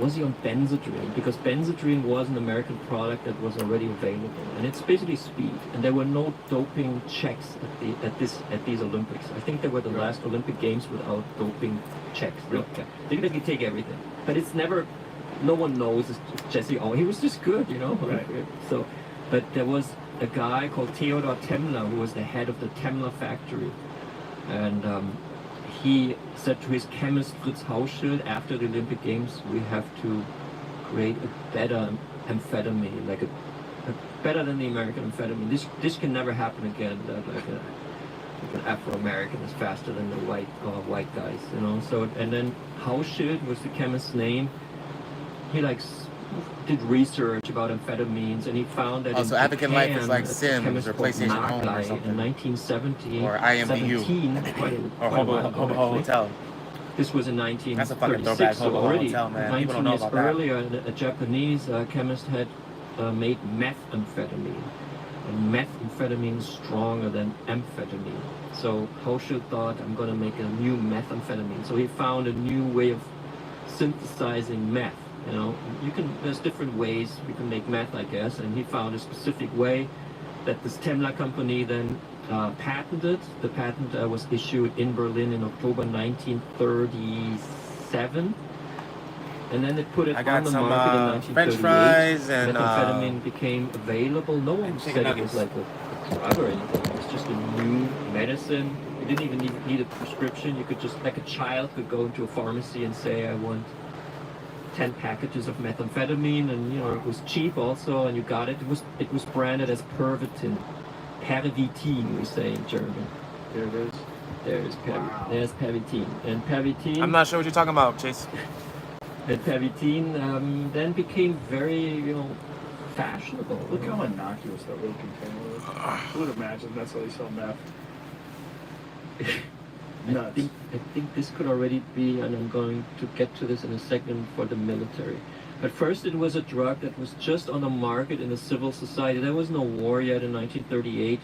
was he on Benzedrine? Because Benzedrine was an American product that was already available, and it's basically speed. And there were no doping checks at these Olympics. I think they were the last Olympic Games without doping checks. Really? They could take everything, but it's never. No one knows it's Jesse Owens. He was just good, you know. Right. So, but there was a guy called Theodor Temmler who was the head of the Temmler factory, and he said to his chemist Fritz Hauschild after the Olympic Games, we have to create a better amphetamine, like a better than the American amphetamine. This can never happen again. That like an Afro-American is faster than the white guys, you know. So and then Hauschild was the chemist's name. He did research about amphetamines, and he found that so African Life is like Sims or PlayStation Home or something. In 1970 or IMDU or Hobo Hotel. This was in 1936. That's a fucking throwback. So Hobo already, Hotel, man. 19 People don't know years about that. earlier, a Japanese chemist had made methamphetamine. And methamphetamine is stronger than amphetamine. So Hauschild thought, I'm going to make a new methamphetamine. So he found a new way of synthesizing meth. You know, there's different ways we can make meth, I guess, and he found a specific way that this Temmler company then patented. The patent was issued in Berlin in October 1937, and then they put it on the market in 1938. French fries and methamphetamine became available. No one said it was like a drug or anything. It was just a new medicine. You didn't even need a prescription. You could just, like a child, could go into a pharmacy and say, I want 10 packages of methamphetamine, and you know it was cheap also, and you got it. It was branded as Pervitin, Pervitin we say in German. There it is. There's Pervitin, and Pervitin. I'm not sure what you're talking about, Chase. And Pervitin then became very fashionable. Look how innocuous that little container is. I would imagine that's how they sell meth. I think this could already be, and I'm going to get to this in a second, for the military. But first it was a drug that was just on the market in the civil society. There was no war yet in 1938.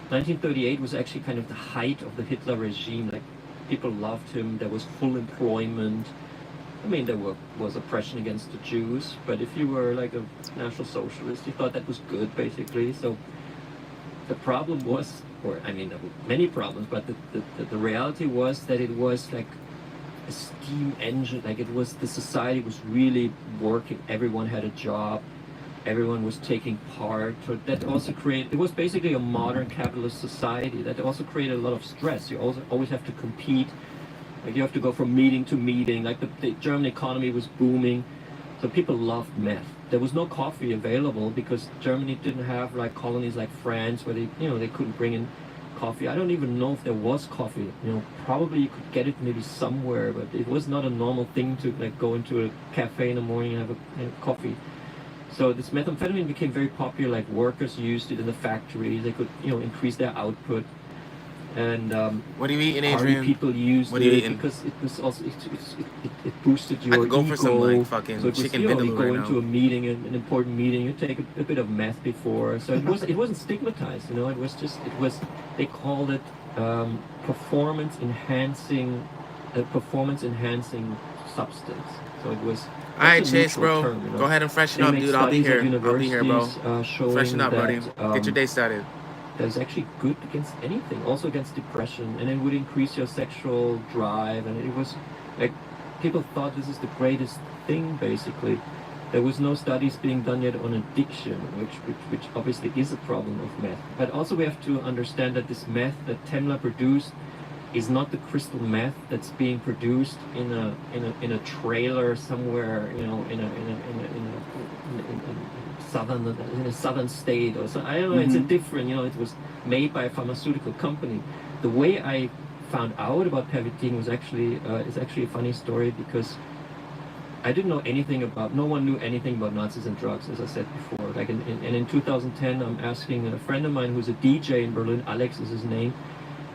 1938 was actually kind of the height of the Hitler regime. Like, people loved him, there was full employment. I mean, there was oppression against the Jews, but if you were like a National Socialist, you thought that was good, basically. So the problem was, there were many problems, but the reality was that it was like a steam engine. Like, the society was really working. Everyone had a job. Everyone was taking part. So that also it was basically a modern capitalist society. That also created a lot of stress. You always have to compete. Like, you have to go from meeting to meeting. Like, the German economy was booming. So people loved meth. There was no coffee available because Germany didn't have like colonies like France where they couldn't bring in coffee. I don't even know if there was coffee. Probably you could get it maybe somewhere, but it was not a normal thing to like go into a cafe in the morning and have a coffee. So this methamphetamine became very popular. Like, workers used it in the factories. They could increase their output. And what are you eating, Adrian? People used it because it was also it boosted your ego. I could go for some like fucking so it was, chicken vindaloo vindaloo go right into now. a meeting, an important meeting, you take a bit of meth before. So it wasn't stigmatized. It was they called it performance enhancing a performance-enhancing substance. So it was. All right, Chase, bro. Term, you know? Go ahead and freshen They up, make dude. I'll be studies at here. I'll be here, bro. showing Freshen up, that, buddy. Get your day started. That is actually good against anything, also against depression, and it would increase your sexual drive. And it was like people thought this is the greatest thing. Basically, there was no studies being done yet on addiction, which obviously is a problem of meth. But also we have to understand that this meth that Temla produced is not the crystal meth that's being produced in a trailer somewhere, you know, in a southern state or so. I don't know. It's a different, you know. It was made by a pharmaceutical company. The way I found out about Pervitin was actually is actually a funny story, because I didn't know anything about. No one knew anything about Nazis and drugs, as I said before. Like in 2010, I'm asking a friend of mine who's a DJ in Berlin. Alex is his name.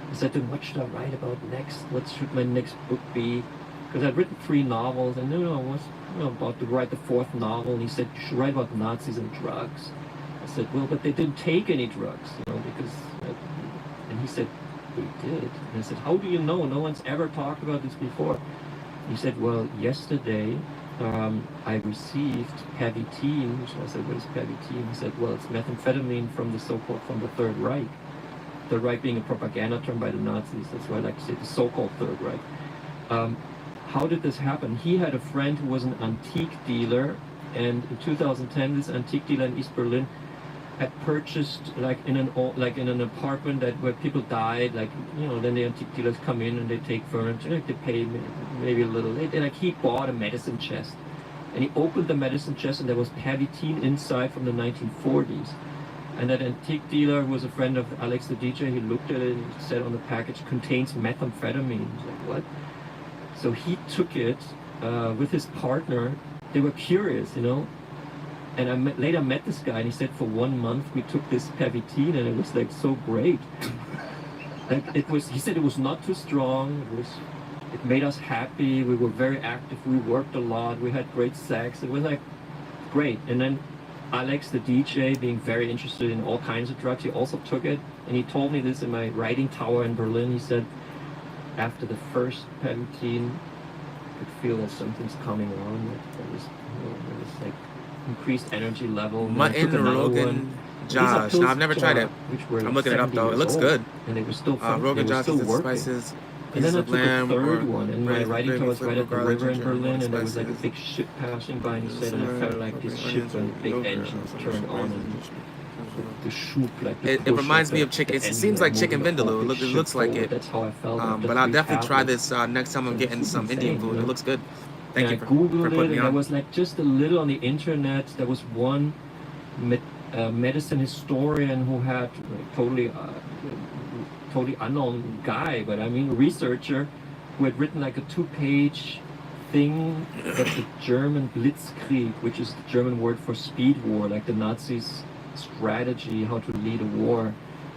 I said to him, what should I write about next? What should my next book be? Because I'd written 3 novels, and I was about to write the 4th novel, and he said, you should write about Nazis and drugs. I said, well, but they didn't take any drugs, you know, because... and he said, we did. And I said, how do you know? No one's ever talked about this before. He said, well, yesterday I received Pervitin. So I said, what is Pervitin? He said, well, it's methamphetamine from the Third Reich. Third Reich being a propaganda term by the Nazis. That's why I like to say the so-called Third Reich. How did this happen? He had a friend who was an antique dealer, and in 2010, this antique dealer in East Berlin had purchased, like in an apartment where people died, like, you know, then the antique dealers come in and they take furniture, like they pay maybe a little late, and like he bought a medicine chest, and he opened the medicine chest, and there was Pervitin inside from the 1940s. And that antique dealer was a friend of Alex the DJ. He looked at it and said on the package, contains methamphetamine. He was like, what? So he took it with his partner. They were curious, you know. And I later met this guy, and he said for 1 month we took this Pervitin, and it was like so great. Like he said it was not too strong. It made us happy. We were very active. We worked a lot. We had great sex. It was like great. And then Alex, the DJ, being very interested in all kinds of drugs, he also took it. And he told me this in my writing tower in Berlin. He said, after the first Pervitin, I could feel that something's coming on. There was like increased energy level. Mutton, Rogan, Josh. No, I've never tried it. I'm looking it up though. It looks good. And they were still Rogan Josh, spices. And then I took a third one, and my writing tower was right at the river in Berlin, and there was like a big ship passing by, and he said, and I felt like this ship when the big engines turned on, and the shoop, like it reminds me of chicken. It seems like chicken vindaloo. It looks like it. That's how I felt. But I'll definitely try this next time I'm getting some Indian food. It looks good. Thank you for Googled putting it, me and on. there was like just a little on the internet. There was one medicine historian who had totally unknown guy, but I mean a researcher who had written like a 2-page thing that the German Blitzkrieg, which is the German word for speed war, like the Nazis' strategy how to lead a war,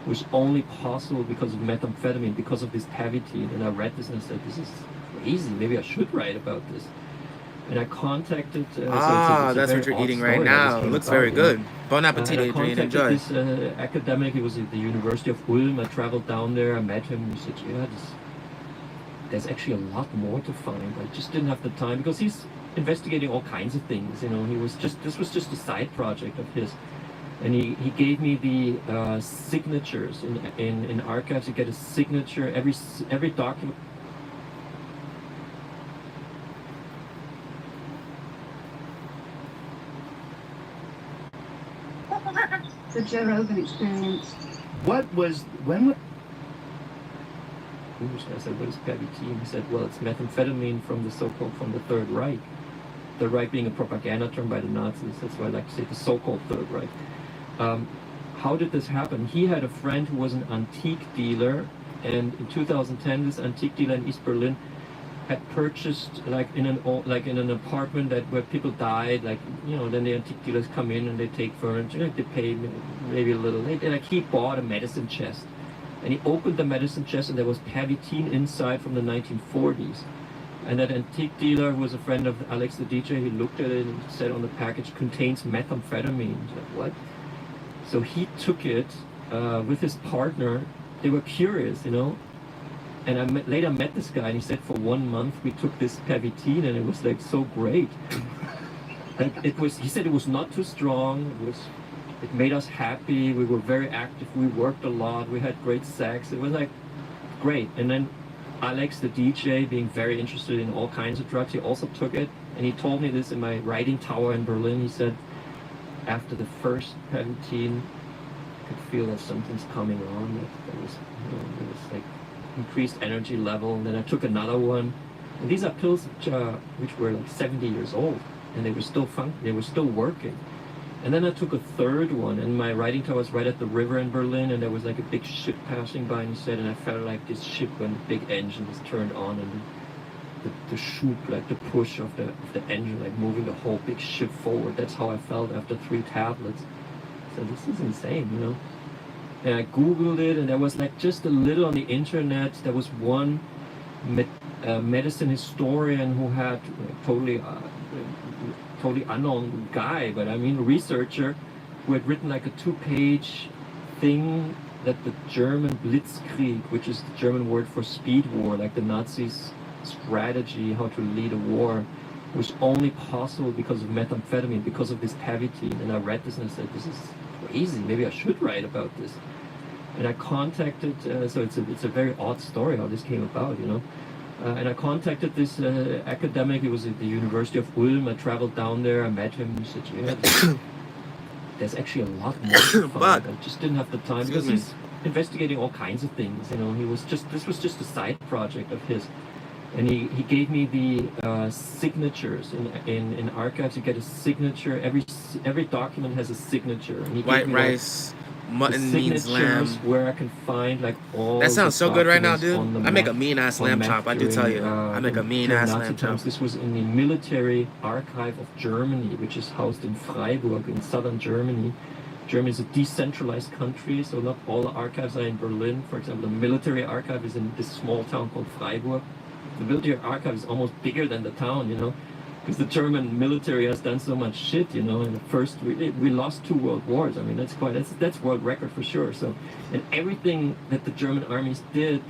was only possible because of methamphetamine, because of this Pervitin. And I read this and I said, this is crazy, maybe I should write about this. And I contacted... that's what you're eating right now. It looks very good. Bon appetit, Adrian. Enjoy. This academic, he was at the University of Ulm. I traveled down there, I met him, he said, yeah, there's actually a lot more to find. I just didn't have the time, because he's investigating all kinds of things, you know. This was just a side project of his. And he gave me the signatures. In archives, you get a signature, every document. The Joe Rogan Experience. When I said, what is Pervitin? He said, well, it's methamphetamine from the Third Reich. Third Reich being a propaganda term by the Nazis. That's why I like to say the so-called Third Reich. How did this happen? He had a friend who was an antique dealer, and in 2010, this antique dealer in East Berlin had purchased, like in an apartment where people died, like, you know, then the antique dealers come in and they take furniture, like they pay maybe a little late, and like he bought a medicine chest, and he opened the medicine chest, and there was Pervitin inside from the 1940s. And that antique dealer was a friend of Alex the DJ. He looked at it and said on the package, contains methamphetamine. He's like, what? So he took it with his partner. They were curious, you know. And I later met this guy, and he said for 1 month we took this Pavitine, and it was like so great. Like it was, he said it was not too strong. It made us happy. We were very active. We worked a lot. We had great sex. It was like great. And then Alex, the DJ, being very interested in all kinds of drugs, he also took it. And he told me this in my writing tower in Berlin. He said, after the first Pavitine, I could feel that something's coming on. That was, it was like increased energy level. And then I took another one. And these are pills which were like 70 years old, and they were still they were still working. And then I took a third one, and my writing tower was right at the river in Berlin, and there was like a big ship passing by, and he said, and I felt like this ship when the big engine was turned on, and the shoop, like the push of the engine, like moving the whole big ship forward. That's how I felt after 3 tablets. So this is insane, you know. And I Googled it, and there was like just a little on the internet. There was one medicine historian who had totally unknown guy, but I mean researcher, who had written like a 2-page thing that the German Blitzkrieg, which is the German word for speed war, like the Nazis' strategy how to lead a war, was only possible because of methamphetamine, because of this Pavitine. And I read this and I said, this is crazy, maybe I should write about this. And I contacted, so it's a very odd story how this came about, you know. And I contacted this academic. He was at the University of Ulm. I traveled down there. I met him. He said, yeah, there's actually a lot more to find. I just didn't have the time because he's investigating all kinds of things. You know, this was just a side project of his. And he gave me the signatures in archives. You get a signature. Every document has a signature. And he White gave me, rice, mutton means lamb. Where I can find like all. That sounds so good right now, dude. I make a meth- mean ass on lamb meth chop. I do tell you, I make a mean during ass Nazi lamb times. chop. This was in the military archive of Germany, which is housed in Freiburg in southern Germany. Germany is a decentralized country, so not all the archives are in Berlin. For example, the military archive is in this small town called Freiburg. The military archive is almost bigger than the town, you know, because the German military has done so much shit, you know. And the first, we lost 2 world wars. I mean, that's world record for sure. So, and everything that the German armies did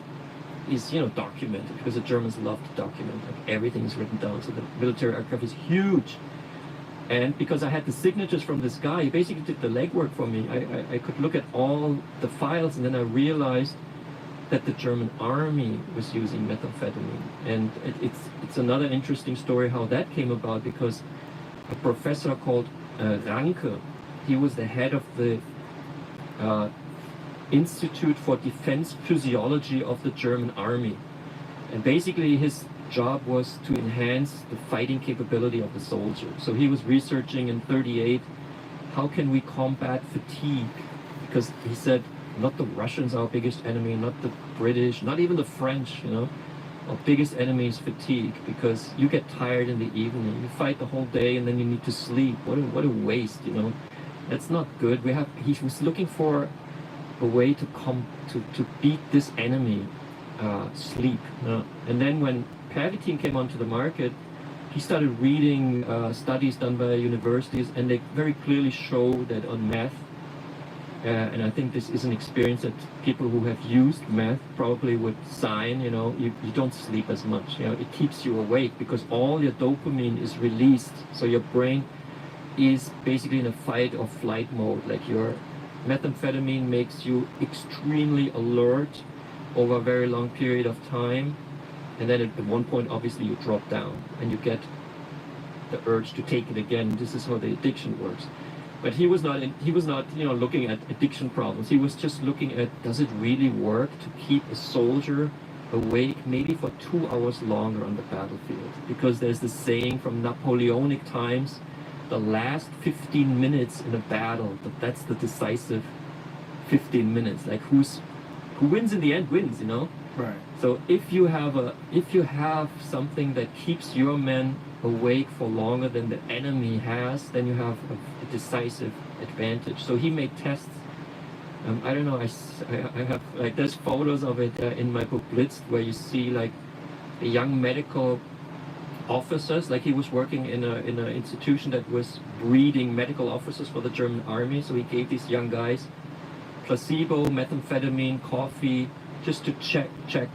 is, you know, documented, because the Germans love to document. Like everything is written down. So the military archive is huge. And because I had the signatures from this guy, he basically did the legwork for me. I could look at all the files, and then I realized that the German army was using methamphetamine. And it's another interesting story how that came about, because a professor called Ranke, he was the head of the Institute for Defense Physiology of the German army. And basically his job was to enhance the fighting capability of the soldier. So he was researching in 1938, how can we combat fatigue? Because he said, not the Russians are our biggest enemy, not the British, not even the French, you know. Our biggest enemy is fatigue, because you get tired in the evening. You fight the whole day and then you need to sleep. What a waste, you know. That's not good. He was looking for a way to beat this enemy, sleep. You know? And then when Pavitine came onto the market, he started reading studies done by universities, and they very clearly show that on meth, and I think this is an experience that people who have used meth probably would sign, you know, you don't sleep as much, you know, it keeps you awake because all your dopamine is released. So your brain is basically in a fight or flight mode. Like your methamphetamine makes you extremely alert over a very long period of time. And then at one point, obviously you drop down and you get the urge to take it again. This is how the addiction works. But he was not, you know, looking at addiction problems. He was just looking at, does it really work to keep a soldier awake maybe for 2 hours longer on the battlefield? Because there's this saying from Napoleonic times, the last 15 minutes in a battle, that's the decisive 15 minutes. Like who wins in the end wins, you know? Right. So if you have something that keeps your men awake for longer than the enemy has, then you have a decisive advantage. So he made tests. I don't know. I have like there's photos of it in my book Blitz, where you see like the young medical officers. Like he was working in an institution that was breeding medical officers for the German army. So he gave these young guys placebo, methamphetamine, coffee, just to check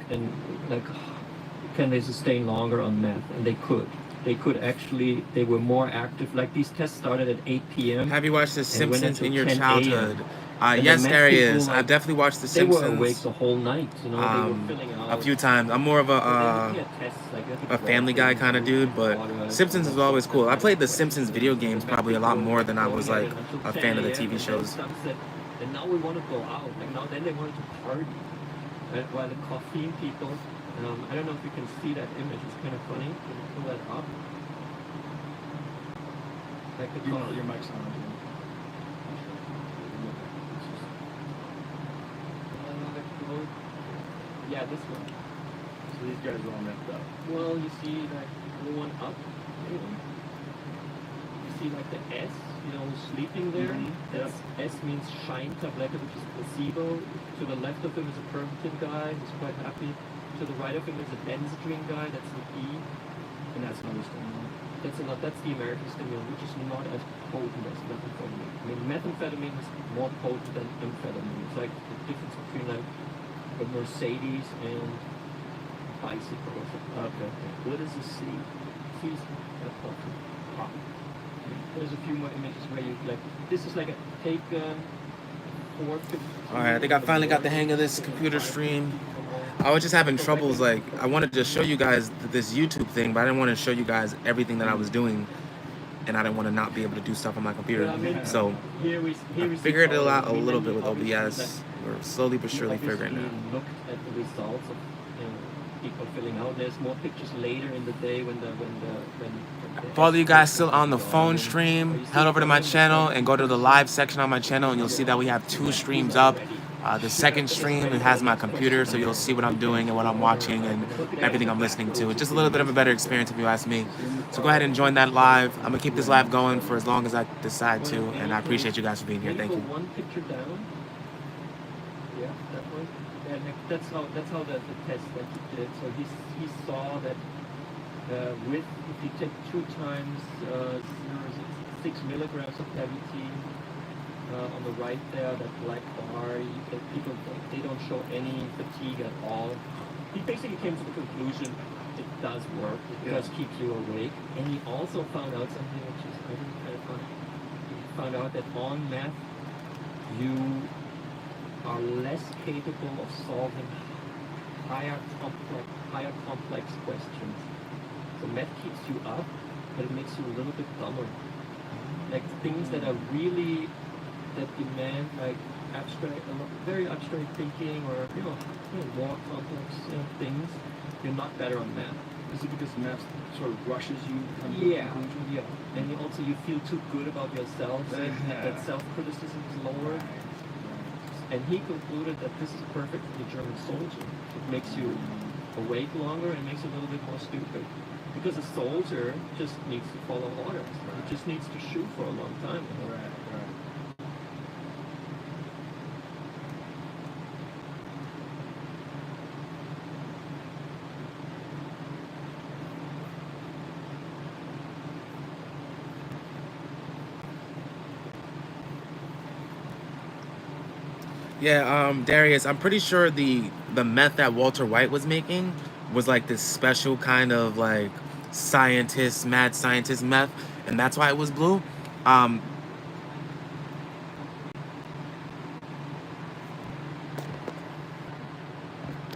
and like, can they sustain longer on meth? And they could. They could actually, they were more active. Like these tests started at 8 p.m. Have you watched The Simpsons in your 10 childhood? And Yes, the there meth is. people, like, I've definitely watched The They Simpsons. were awake the whole night, you know, they were filling out. A few times. I'm more of a Family Guy kind of dude, but Simpsons is always cool. I played the Simpsons video games probably a lot more than I was like a fan of the TV shows. And now we want to go out. Like now, then they wanted to party. Right? While the caffeine people, I don't know if you can see that image. It's kind of funny. Can you pull that up? Like the your mic's on. Yeah, this one. So these guys are all messed up. Well, you see like the one up. You see like the S, you know, sleeping there. That's S means shine tablette, which is placebo. To the left of him is a Pervitin guy who's quite happy. To the right of him is a benzodrine guy. That's an E, and that's another stimulant. That's the American stimulant, which is not as potent as methamphetamine. I mean, methamphetamine is more potent than amphetamine. It's like the difference between like a Mercedes and a bicycle or something. Okay. What is a C? C is a pop. There's a few more images where you like. This is like a take 4. Alright, I think I finally got the hang of this computer stream. I was just having troubles, like, I wanted to show you guys this YouTube thing, but I didn't want to show you guys everything that I was doing, and I didn't want to not be able to do stuff on my computer. So, I figured it out a little bit with OBS. We're slowly but surely figuring it out. Looked at the results of people filling out. There's more pictures later in the day when For all of you guys still on the phone stream, head over to my channel and go to the live section on my channel, and you'll see that we have 2 streams up. The second stream, it has my computer, so you'll see what I'm doing and what I'm watching and everything I'm listening to. It's just a little bit of a better experience if you ask me. So go ahead and join that live. I'm gonna keep this live going for as long as I decide to, and I appreciate you guys for being here. Thank you. One picture down. Yeah, that one. And that's how the test that he did. So he saw that if you take 2 times 6 milligrams of PVT. On the right there, that black bar, people they don't show any fatigue at all. He basically came to the conclusion it does work, it does keep you awake, and he also found out something which is I think kind of funny. He found out that on meth you are less capable of solving higher complex questions. So meth keeps you up, but it makes you a little bit dumber. Like things that are really that demand like very abstract thinking or more complex things, you're not better on math. Is it because math sort of rushes you? Yeah. And you feel too good about yourself, that self-criticism is lower. And he concluded that this is perfect for the German soldier. It makes you awake longer and makes you a little bit more stupid. Because a soldier just needs to follow orders. He just needs to shoot for a long time. Right. Yeah, Darius, I'm pretty sure the meth that Walter White was making was like this special kind of like mad scientist meth, and that's why it was blue.